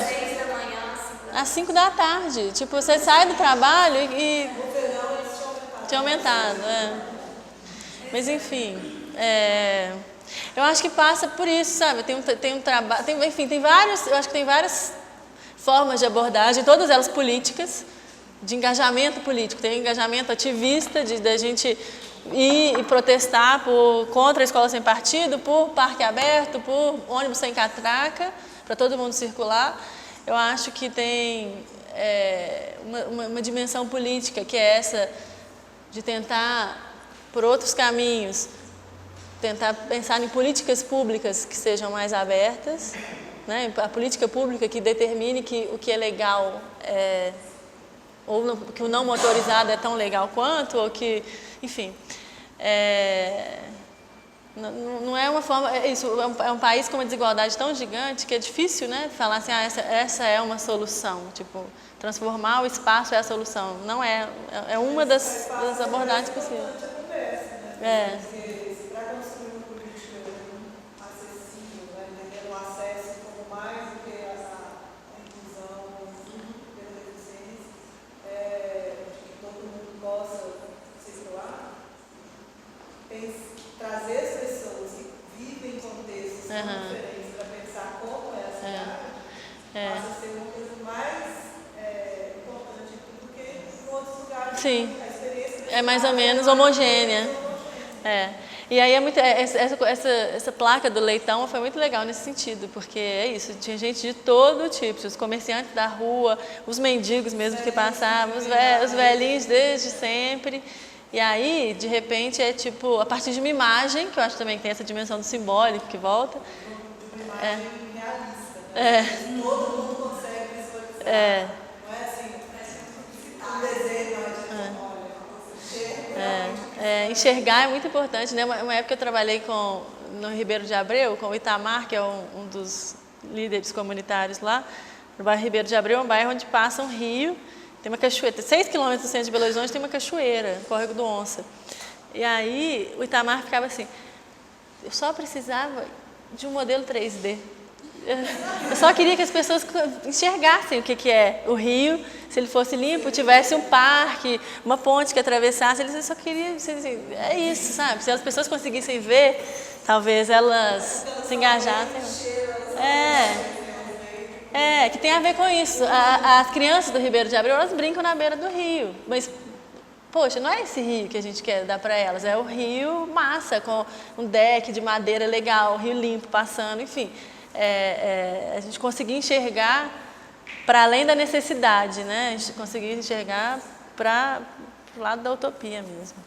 Às 5 da tarde. Tipo, você sai do trabalho e. Tinha aumentado, Mas enfim. Eu acho que passa por isso, sabe? Tem um trabalho. Enfim, eu acho que tem várias formas de abordagem, todas elas políticas, de engajamento político. Tem engajamento ativista, da gente ir e protestar contra a escola sem partido, por parque aberto, por ônibus sem catraca, para todo mundo circular. Eu acho que tem uma dimensão política, que é essa de tentar, por outros caminhos, tentar pensar em políticas públicas que sejam mais abertas, né? A política pública que determine que o que é legal ou que o não motorizado é tão legal quanto, ou que, enfim, não é uma forma, é um país com uma desigualdade tão gigante que é difícil, né, falar assim, essa é uma solução, tipo, transformar o espaço é a solução, não é uma das abordagens possíveis. Trazer as pessoas que vivem em contextos diferentes para pensar como é a cidade, passa a ser uma coisa mais importante do que em outros lugares. Sim. A experiência é mais ou menos homogênea. E aí essa placa do leitão foi muito legal nesse sentido, porque é isso, tinha gente de todo tipo, os comerciantes da rua, os mendigos mesmo que passavam, os velhinhos desde sempre. E aí, de repente, é tipo, a partir de uma imagem, que eu acho também que tem essa dimensão do simbólico que volta. Uma imagem realista, né? Todo mundo consegue visualizar. Não é assim, um desenho, enxergar é muito importante, né? Uma época eu trabalhei no Ribeiro de Abreu, com o Itamar, que é um dos líderes comunitários lá. No bairro Ribeiro de Abreu é um bairro onde passa um rio. Tem uma cachoeira, 6 quilômetros do centro de Belo Horizonte tem uma cachoeira, Córrego do Onça. E aí o Itamar ficava assim, eu só precisava de um modelo 3D. Eu só queria que as pessoas enxergassem o que é o rio, se ele fosse limpo, tivesse um parque, uma ponte que atravessasse, eles só queriam, é isso, sabe? Se as pessoas conseguissem ver, talvez elas se engajassem. Que tem a ver com isso. As crianças do Ribeiro de Abreu, elas brincam na beira do rio. Mas, poxa, não é esse rio que a gente quer dar para elas. É o rio massa, com um deck de madeira legal, o rio limpo passando, enfim. A gente conseguir enxergar para além da necessidade, né? A gente conseguir enxergar para o lado da utopia mesmo.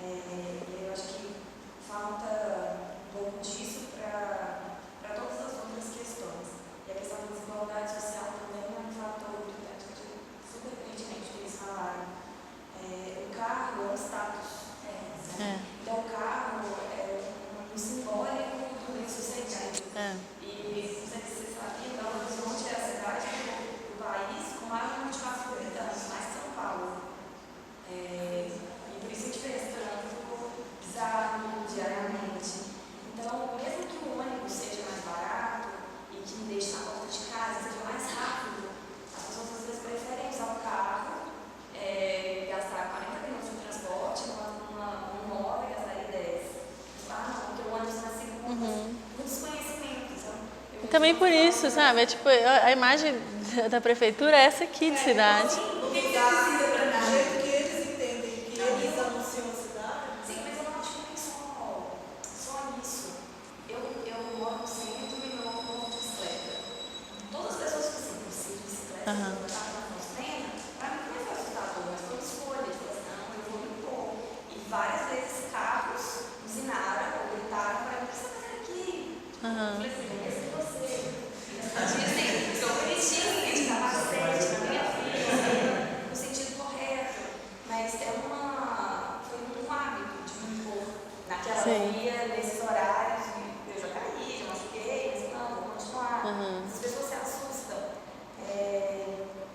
Eu acho que falta um pouco disso para todas as outras questões. E a questão da desigualdade social também é um fator importante, super pertinente que eles falaram. O carro é um status. Então, o carro é um simbólico do bem-sucedido. E não sei se você sabia, Belo Horizonte é a cidade do país com maior número de metropolitanos, mais São Paulo. E por isso a gente vê esse trânsito bizarro diariamente. Então, mesmo que o ônibus seja mais barato e que me deixe na porta de casa, seja mais rápido, as pessoas às vezes preferem usar o carro, gastar 40 minutos de transporte, uma hora e gastar 10. Porque o ônibus está assim com desconhecimento. E também por isso, sabe? Tipo, a imagem da prefeitura é essa aqui de cidade. O que precisa para do jeito que eles entendem que eles anunciam a cidade? Sim, mas eu não acho que nem só isso. Eu moro no centro e meu avô mora de bicicleta. Todas as pessoas que se de bicicleta, eu estava na Fostena, para mim não foi assustador, mas foi escolha. Eu falei assim, não, eu vou me pôr. E várias vezes carros buzinavam. Aham. falei assim, esse é você. Assim, sou bonitinha, de capacete, na minha vida, no sentido correto. Mas foi um hábito de me impor naquela via, nesses horários, e eu já caí, já machuquei, mas não, vou continuar. As pessoas se assustam.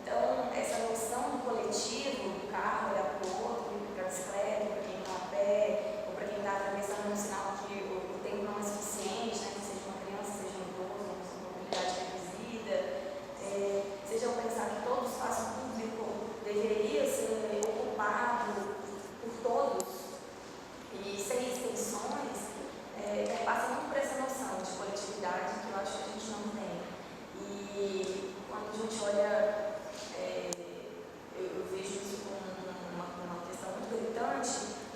Então, essa noção do coletivo, do carro, olhar para o outro, para a bicicleta, para quem está a pé, ou para quem está atravessando um sinal que o tempo não é suficiente, né, que seja uma criança, seja um idoso, uma mobilidade reduzida, seja o pensar que todo espaço público deveria ser ocupado por todos e sem restrições, passa muito por essa noção de coletividade que eu acho que a gente não tem. E quando a gente olha, eu vejo isso como uma questão muito gritante,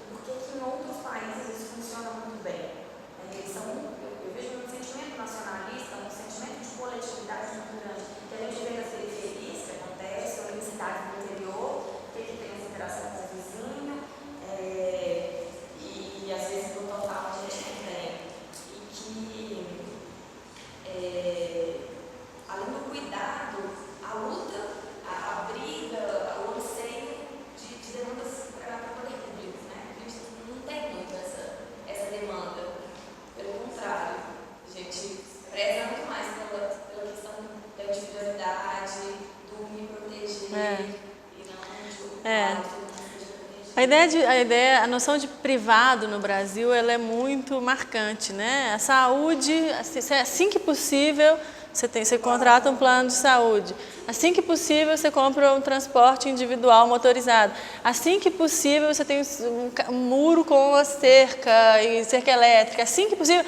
porque que em outros países isso funciona muito bem. Eu vejo um sentimento nacionalista, um sentimento de coletividade muito grande, que a gente vê nas periferias, que acontece, ou em cidades do interior, que tem essa interação com o vizinho, e às vezes no total a gente não tem. E que, além do cuidado, a luta, a briga, o anseio de demandas para poder público, né? A gente não tem muito essa demanda. Pelo contrário, a gente preza muito mais pela questão da individualidade, do me proteger e não de A noção de privado no Brasil, ela é muito marcante, né? A saúde, assim que possível, você contrata um plano de saúde. Assim que possível, você compra um transporte individual motorizado. Assim que possível, você tem um muro com uma cerca e cerca elétrica. Assim que possível,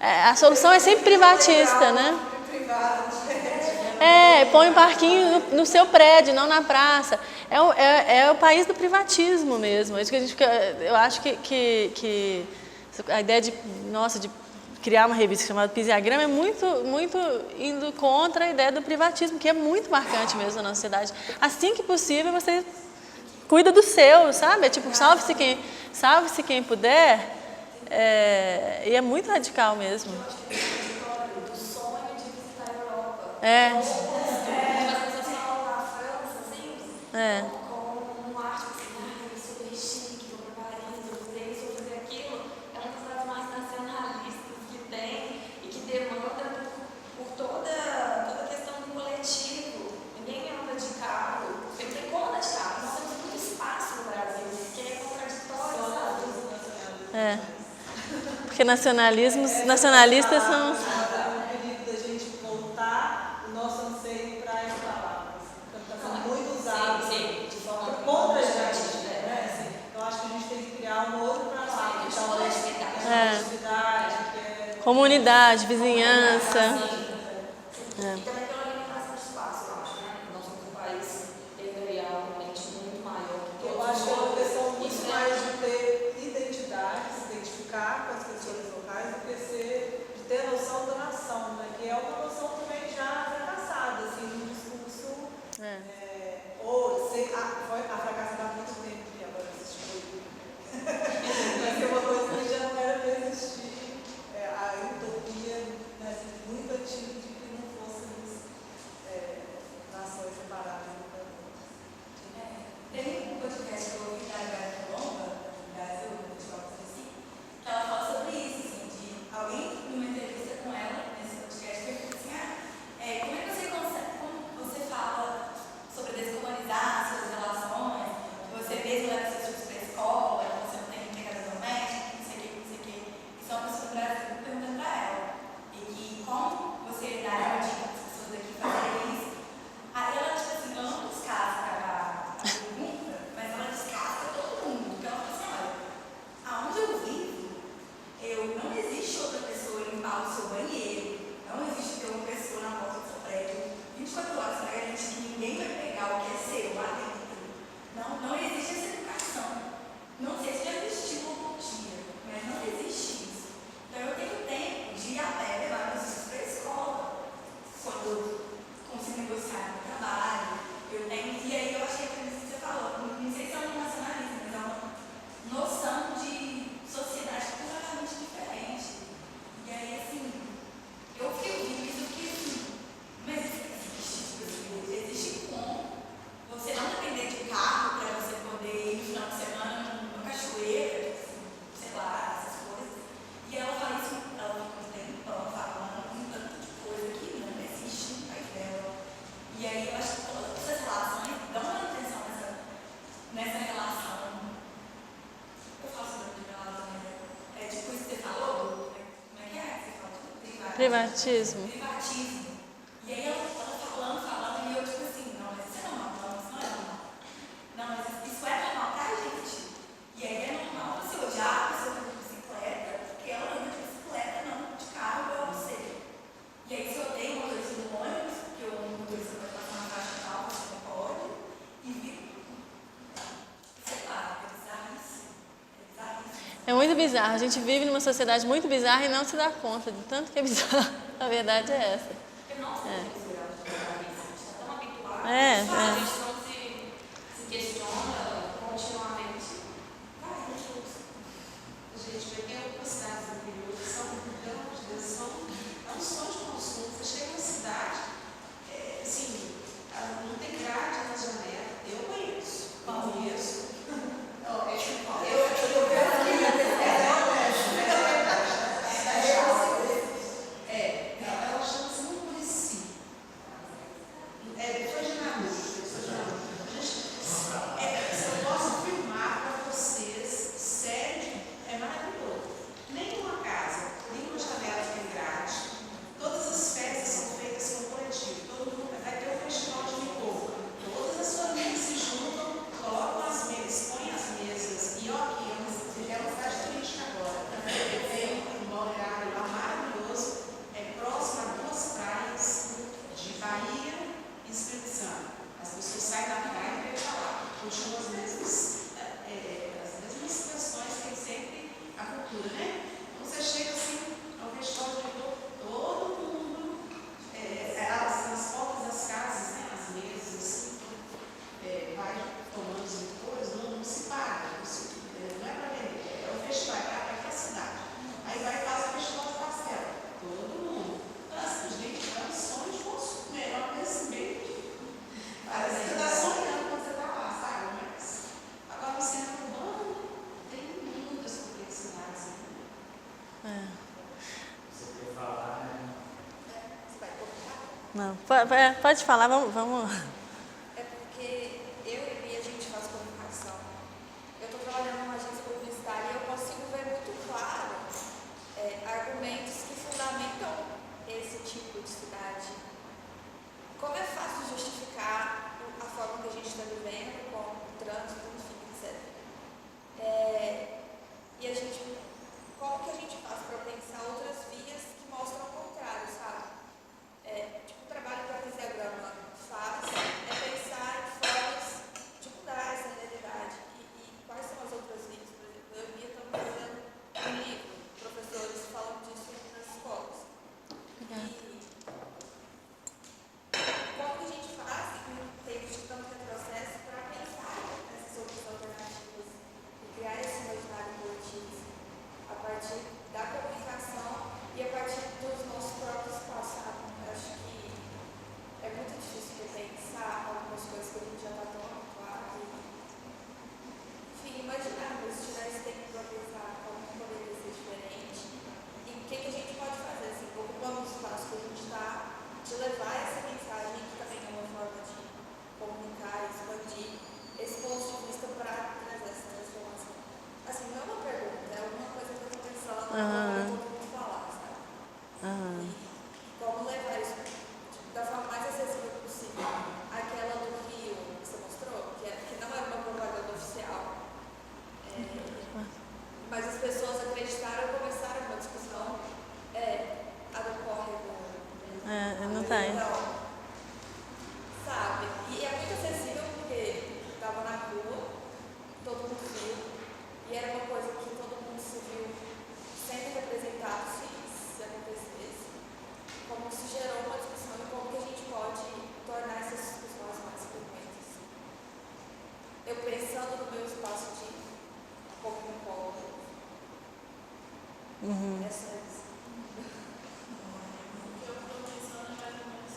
a solução é sempre privatista, né? Põe um parquinho no seu prédio, não na praça. É o país do privatismo mesmo. Isso que a gente, eu acho que a ideia de criar uma revista chamada Pisiagrama é muito indo contra a ideia do privatismo, que é muito marcante mesmo na nossa sociedade. Assim que possível, você cuida do seu, sabe? É tipo, salve-se quem puder. E é muito radical mesmo. do sonho de visitar a Europa. É. As pessoas falam na França, assim, com um arte super chique, vou para Paris, vou fazer isso, vou fazer aquilo. É uma das cidades mais nacionalistas que tem e que demanda por toda a questão do coletivo. Ninguém anda de carro, porque não tem como andar de carro. Nós temos muito espaço no Brasil, que é contraditório, sabe? Porque nacionalistas são... Comunidade, vizinhança. E também pela limitação de espaço, eu acho, né? Nós somos um país territorialmente muito maior que todos. Eu acho que é uma questão muito mais de ter identidade, se identificar com as pessoas locais, do que de ter a noção da nação, né? Que é uma noção também já fracassada, assim, no discurso. A fracassada há muito tempo, que agora existe. Mas é uma coisa que já não era para existir. A utopia, né, muito antiga de que não fôssemos nações separadas. Tem um podcast que eu ouvi da Gata Colomba, no Brasil, assim, que ela fala sobre isso, assim, de alguém numa entrevista com ela, nesse podcast, que assim, privatismo. Privatismo. E aí ela falando, e eu tipo assim, não, mas isso é normal, não, isso não é normal. Não, mas isso é normal, tá, gente? E aí é normal você odiar a pessoa que anda de bicicleta, porque ela anda de bicicleta, não de carro igual você. E aí você odeia o motorista do ônibus, porque o motorista vai passar na faixa tal, você não pode, e vira, sei lá, é bizarríssimo. É muito bizarro. A gente vive numa sociedade muito bizarra e não se dá conta de tanto que é bizarro. A verdade é essa. Porque nossa, a gente está tão habituado, É, a gente é. não se questiona continuamente. Vai, Gente, vai ter algumas cidades do interior que são, pelo amor de Deus, é um sonho de consumo. Você chega na cidade, assim, não tem grade na janela. Eu conheço. Ela chama-se Murici. Foi de nada. Eu posso afirmar para vocês, sério, é maravilhoso. Nenhuma casa, nenhuma janela tem grade. Todas as festas são feitas com coletivo. Todo mundo vai ter um festival de licor. Todas as famílias se juntam, colocam as mesas, põem as mesas. E ó, aqui é uma cidade turística agora. Eu tenho um balneário lá maravilhoso, próximo a duas praias de Bahia e Espírito Santo. As pessoas saem da praia e vêm para lá. Continuam as mesmas questões, tem sempre a cultura, né? Então você chega assim, ao festival de licor, todo mundo, as portas das casas, né? As mesas, assim, vai tomando os licores, não se paga, não é para vender, é o festival, é para a cidade. Aí vai fazer o festival do pastel, todo mundo. Nossa, gente, é um sonho de consumo, melhor desse meio. Parece que você está sonhando quando você está lá, sabe? Mas agora no centro urbano tem muitas complexidades. Você quer falar, né? Você vai cortar? Não, pode falar, vamos. É porque eu e Bia, a gente faz comunicação. Eu estou trabalhando numa agência publicitária e eu consigo ver muito claro argumentos que fundamentam esse tipo de cidade. Como é fácil justificar a forma que a gente está vivendo, com o trânsito, enfim, etc. E a gente, como que a gente faz para pensar outras vias que mostram o contrário, sabe? Tipo, o trabalho que a Fisiograma faz é pensar em formas de mudar essa realidade. E quais são as outras vias? Por exemplo, eu e Bia estamos fazendo um livro, professores falam disso nas escolas. Como que a gente faz em tempos de tanto retrocesso para pensar nessas outras alternativas e criar esse imaginário coletivo a partir da comunicação e a partir dos nossos próprios espaços, sabe? Eu acho que é muito difícil repensar algumas coisas que a gente já está tão habituado. Enfim, imaginar, mas se tivesse tempo para pensar como que poderia ser diferente e o que a gente pode fazer, assim, ocupando o espaço que a gente está, de levar essa mensagem, que também é uma forma de comunicar, expandir esse ponto de vista para trazer essa transformação. Assim, não é uma pergunta, é alguma coisa que eu estou pensando para todo mundo falar, sabe? E como levar isso da forma mais acessível possível. Aquela do Rio que você mostrou, que não era uma propaganda oficial, mas as pessoas acreditaram e começaram uma discussão a do córrego. Não tem. Então, sabe? E é muito acessível porque estava na rua, todo mundo viu, e era uma coisa que todo mundo se viu sendo representado se acontecesse. Como se gerou uma discussão e como que a gente pode tornar essas discussões mais frequentes. Eu pensando no meu espaço de comunicação. Essa é isso. O que eu estou pensando é mais ou menos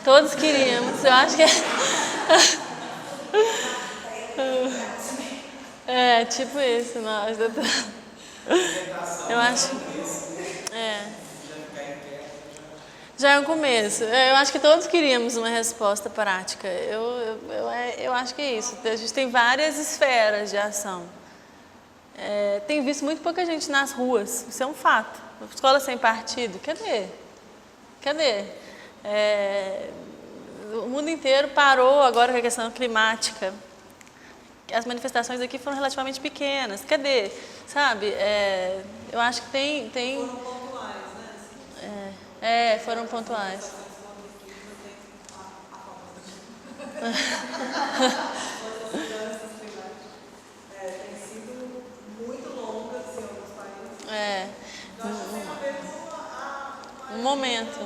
Todos queríamos. Eu acho que tipo isso, nós. Eu acho. Já é um começo. Eu acho que todos queríamos uma resposta prática. Eu acho que é isso. A gente tem várias esferas de ação. Tenho visto muito pouca gente nas ruas. Isso é um fato. Escola sem partido, cadê? O mundo inteiro parou agora com a questão climática. As manifestações aqui foram relativamente pequenas. Cadê? Sabe? Eu acho que tem... Foram pontuais, né? Foram pontuais. Tem sido muito longas em alguns países. Nós tivemos Um momento.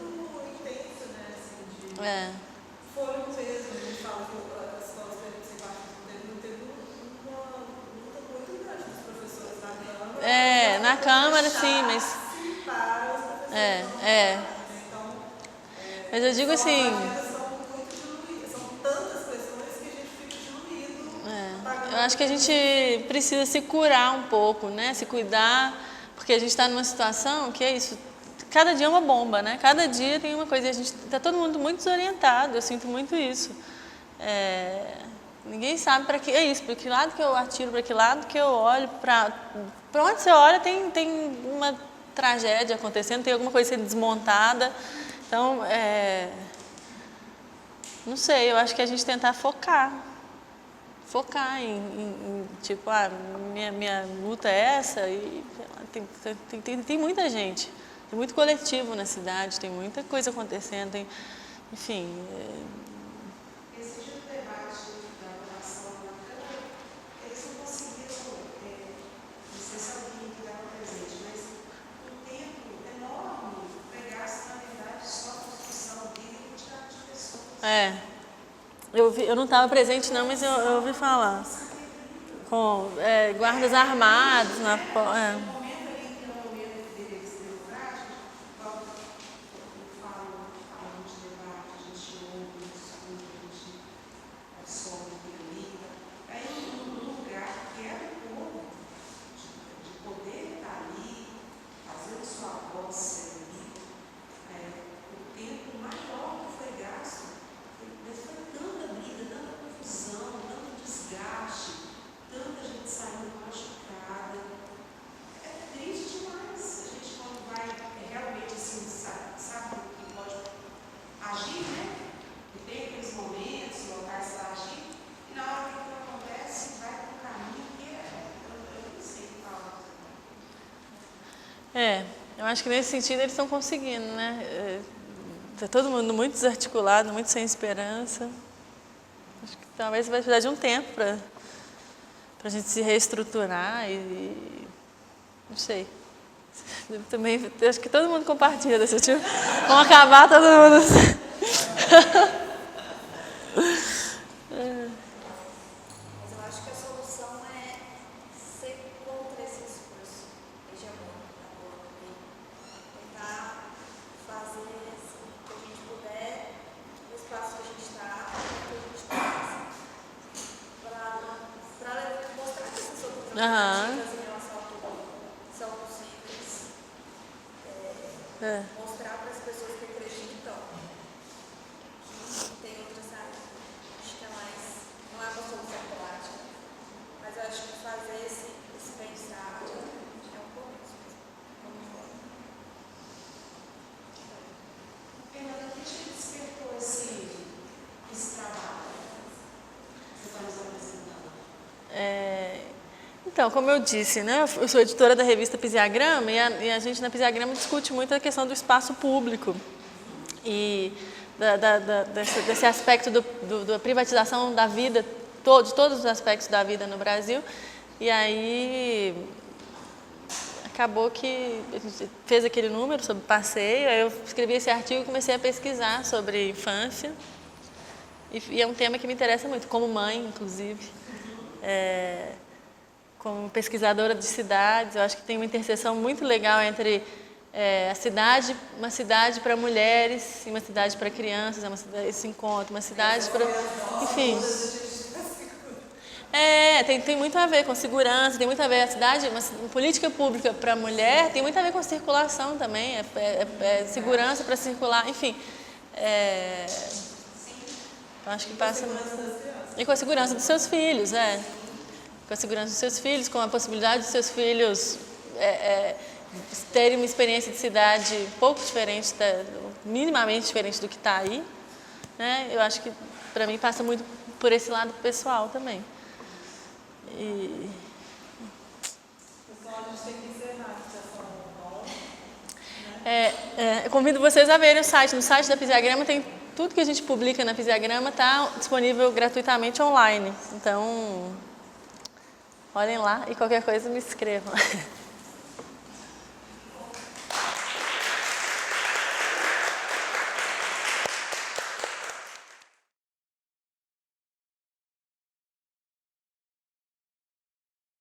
muito intenso, né? Assim, foram mesmo, a gente fala que as escolas sem partido teve uma luta muito grande dos professores na Câmara. Na Câmara, sim, mas... Para os professores Mas eu digo assim... são muito diluídas, são tantas questões que a gente fica diluído. Eu acho que a gente precisa se curar um pouco, né? Se cuidar, porque a gente está numa situação que é isso. Cada dia é uma bomba, né? Cada dia tem uma coisa. E a gente está todo mundo muito desorientado. Eu sinto muito isso. Ninguém sabe para que é isso. Para que lado que eu atiro? Para que lado que eu olho? Para onde você olha tem uma tragédia acontecendo. Tem alguma coisa sendo desmontada. Então, não sei. Eu acho que a gente tentar focar em tipo, minha luta é essa. E tem muita gente. Tem muito coletivo na cidade, tem muita coisa acontecendo, enfim. Esse dia do debate da votação na Câmara, eles não conseguiram, não sei se alguém que estava presente, mas um tempo enorme pregar-se, na verdade, só a construção dele e quantidade de pessoas. Eu não estava presente não, mas eu ouvi falar. Com guardas armados na porta. Eu acho que nesse sentido eles estão conseguindo, né? Está todo mundo muito desarticulado, muito sem esperança. Acho que talvez vai precisar de um tempo para a gente se reestruturar e não sei. Também acho que todo mundo compartilha desse tipo. Vão acabar todo mundo. Mas eu acho que a solução é ser contra esse discurso hegemônico da boa tentar fazer assim, o que a gente puder no espaço que a gente está, o que a gente faz, para mostrar que essas outras alternativas em relação ao público são possíveis, mostrar para as pessoas que acreditam que tem outra saída. Acho que é mais, não é uma solução prática, mas eu acho que fazer esse pensar é um começo. Fernanda, o que te despertou esse trabalho que você está nos apresentando? Então, como eu disse, né, eu sou editora da revista Pisiagrama e a gente na Pisiagrama discute muito a questão do espaço público e desse aspecto da privatização da vida, de todos os aspectos da vida no Brasil. E aí acabou que a gente fez aquele número sobre passeio, aí eu escrevi esse artigo e comecei a pesquisar sobre infância. E é um tema que me interessa muito, como mãe, inclusive. Como pesquisadora de cidades, eu acho que tem uma interseção muito legal entre a cidade, uma cidade para mulheres e uma cidade para crianças, esse encontro, uma cidade para... Enfim. Tem muito a ver com segurança, tem muito a ver a cidade, uma política pública para a mulher, tem muito a ver com circulação também, segurança para circular, enfim. Eu acho que passa... E com a segurança dos seus filhos, com a segurança dos seus filhos, com a possibilidade dos seus filhos terem uma experiência de cidade um pouco diferente, minimamente diferente do que está aí, né? Eu acho que, para mim, passa muito por esse lado pessoal também. Pessoal, a gente tem que encerrar a sessão 9. Eu convido vocês a verem o site. No site da Pisiagrama tem tudo que a gente publica na Pisiagrama, está disponível gratuitamente online. Então, olhem lá e qualquer coisa me escrevam.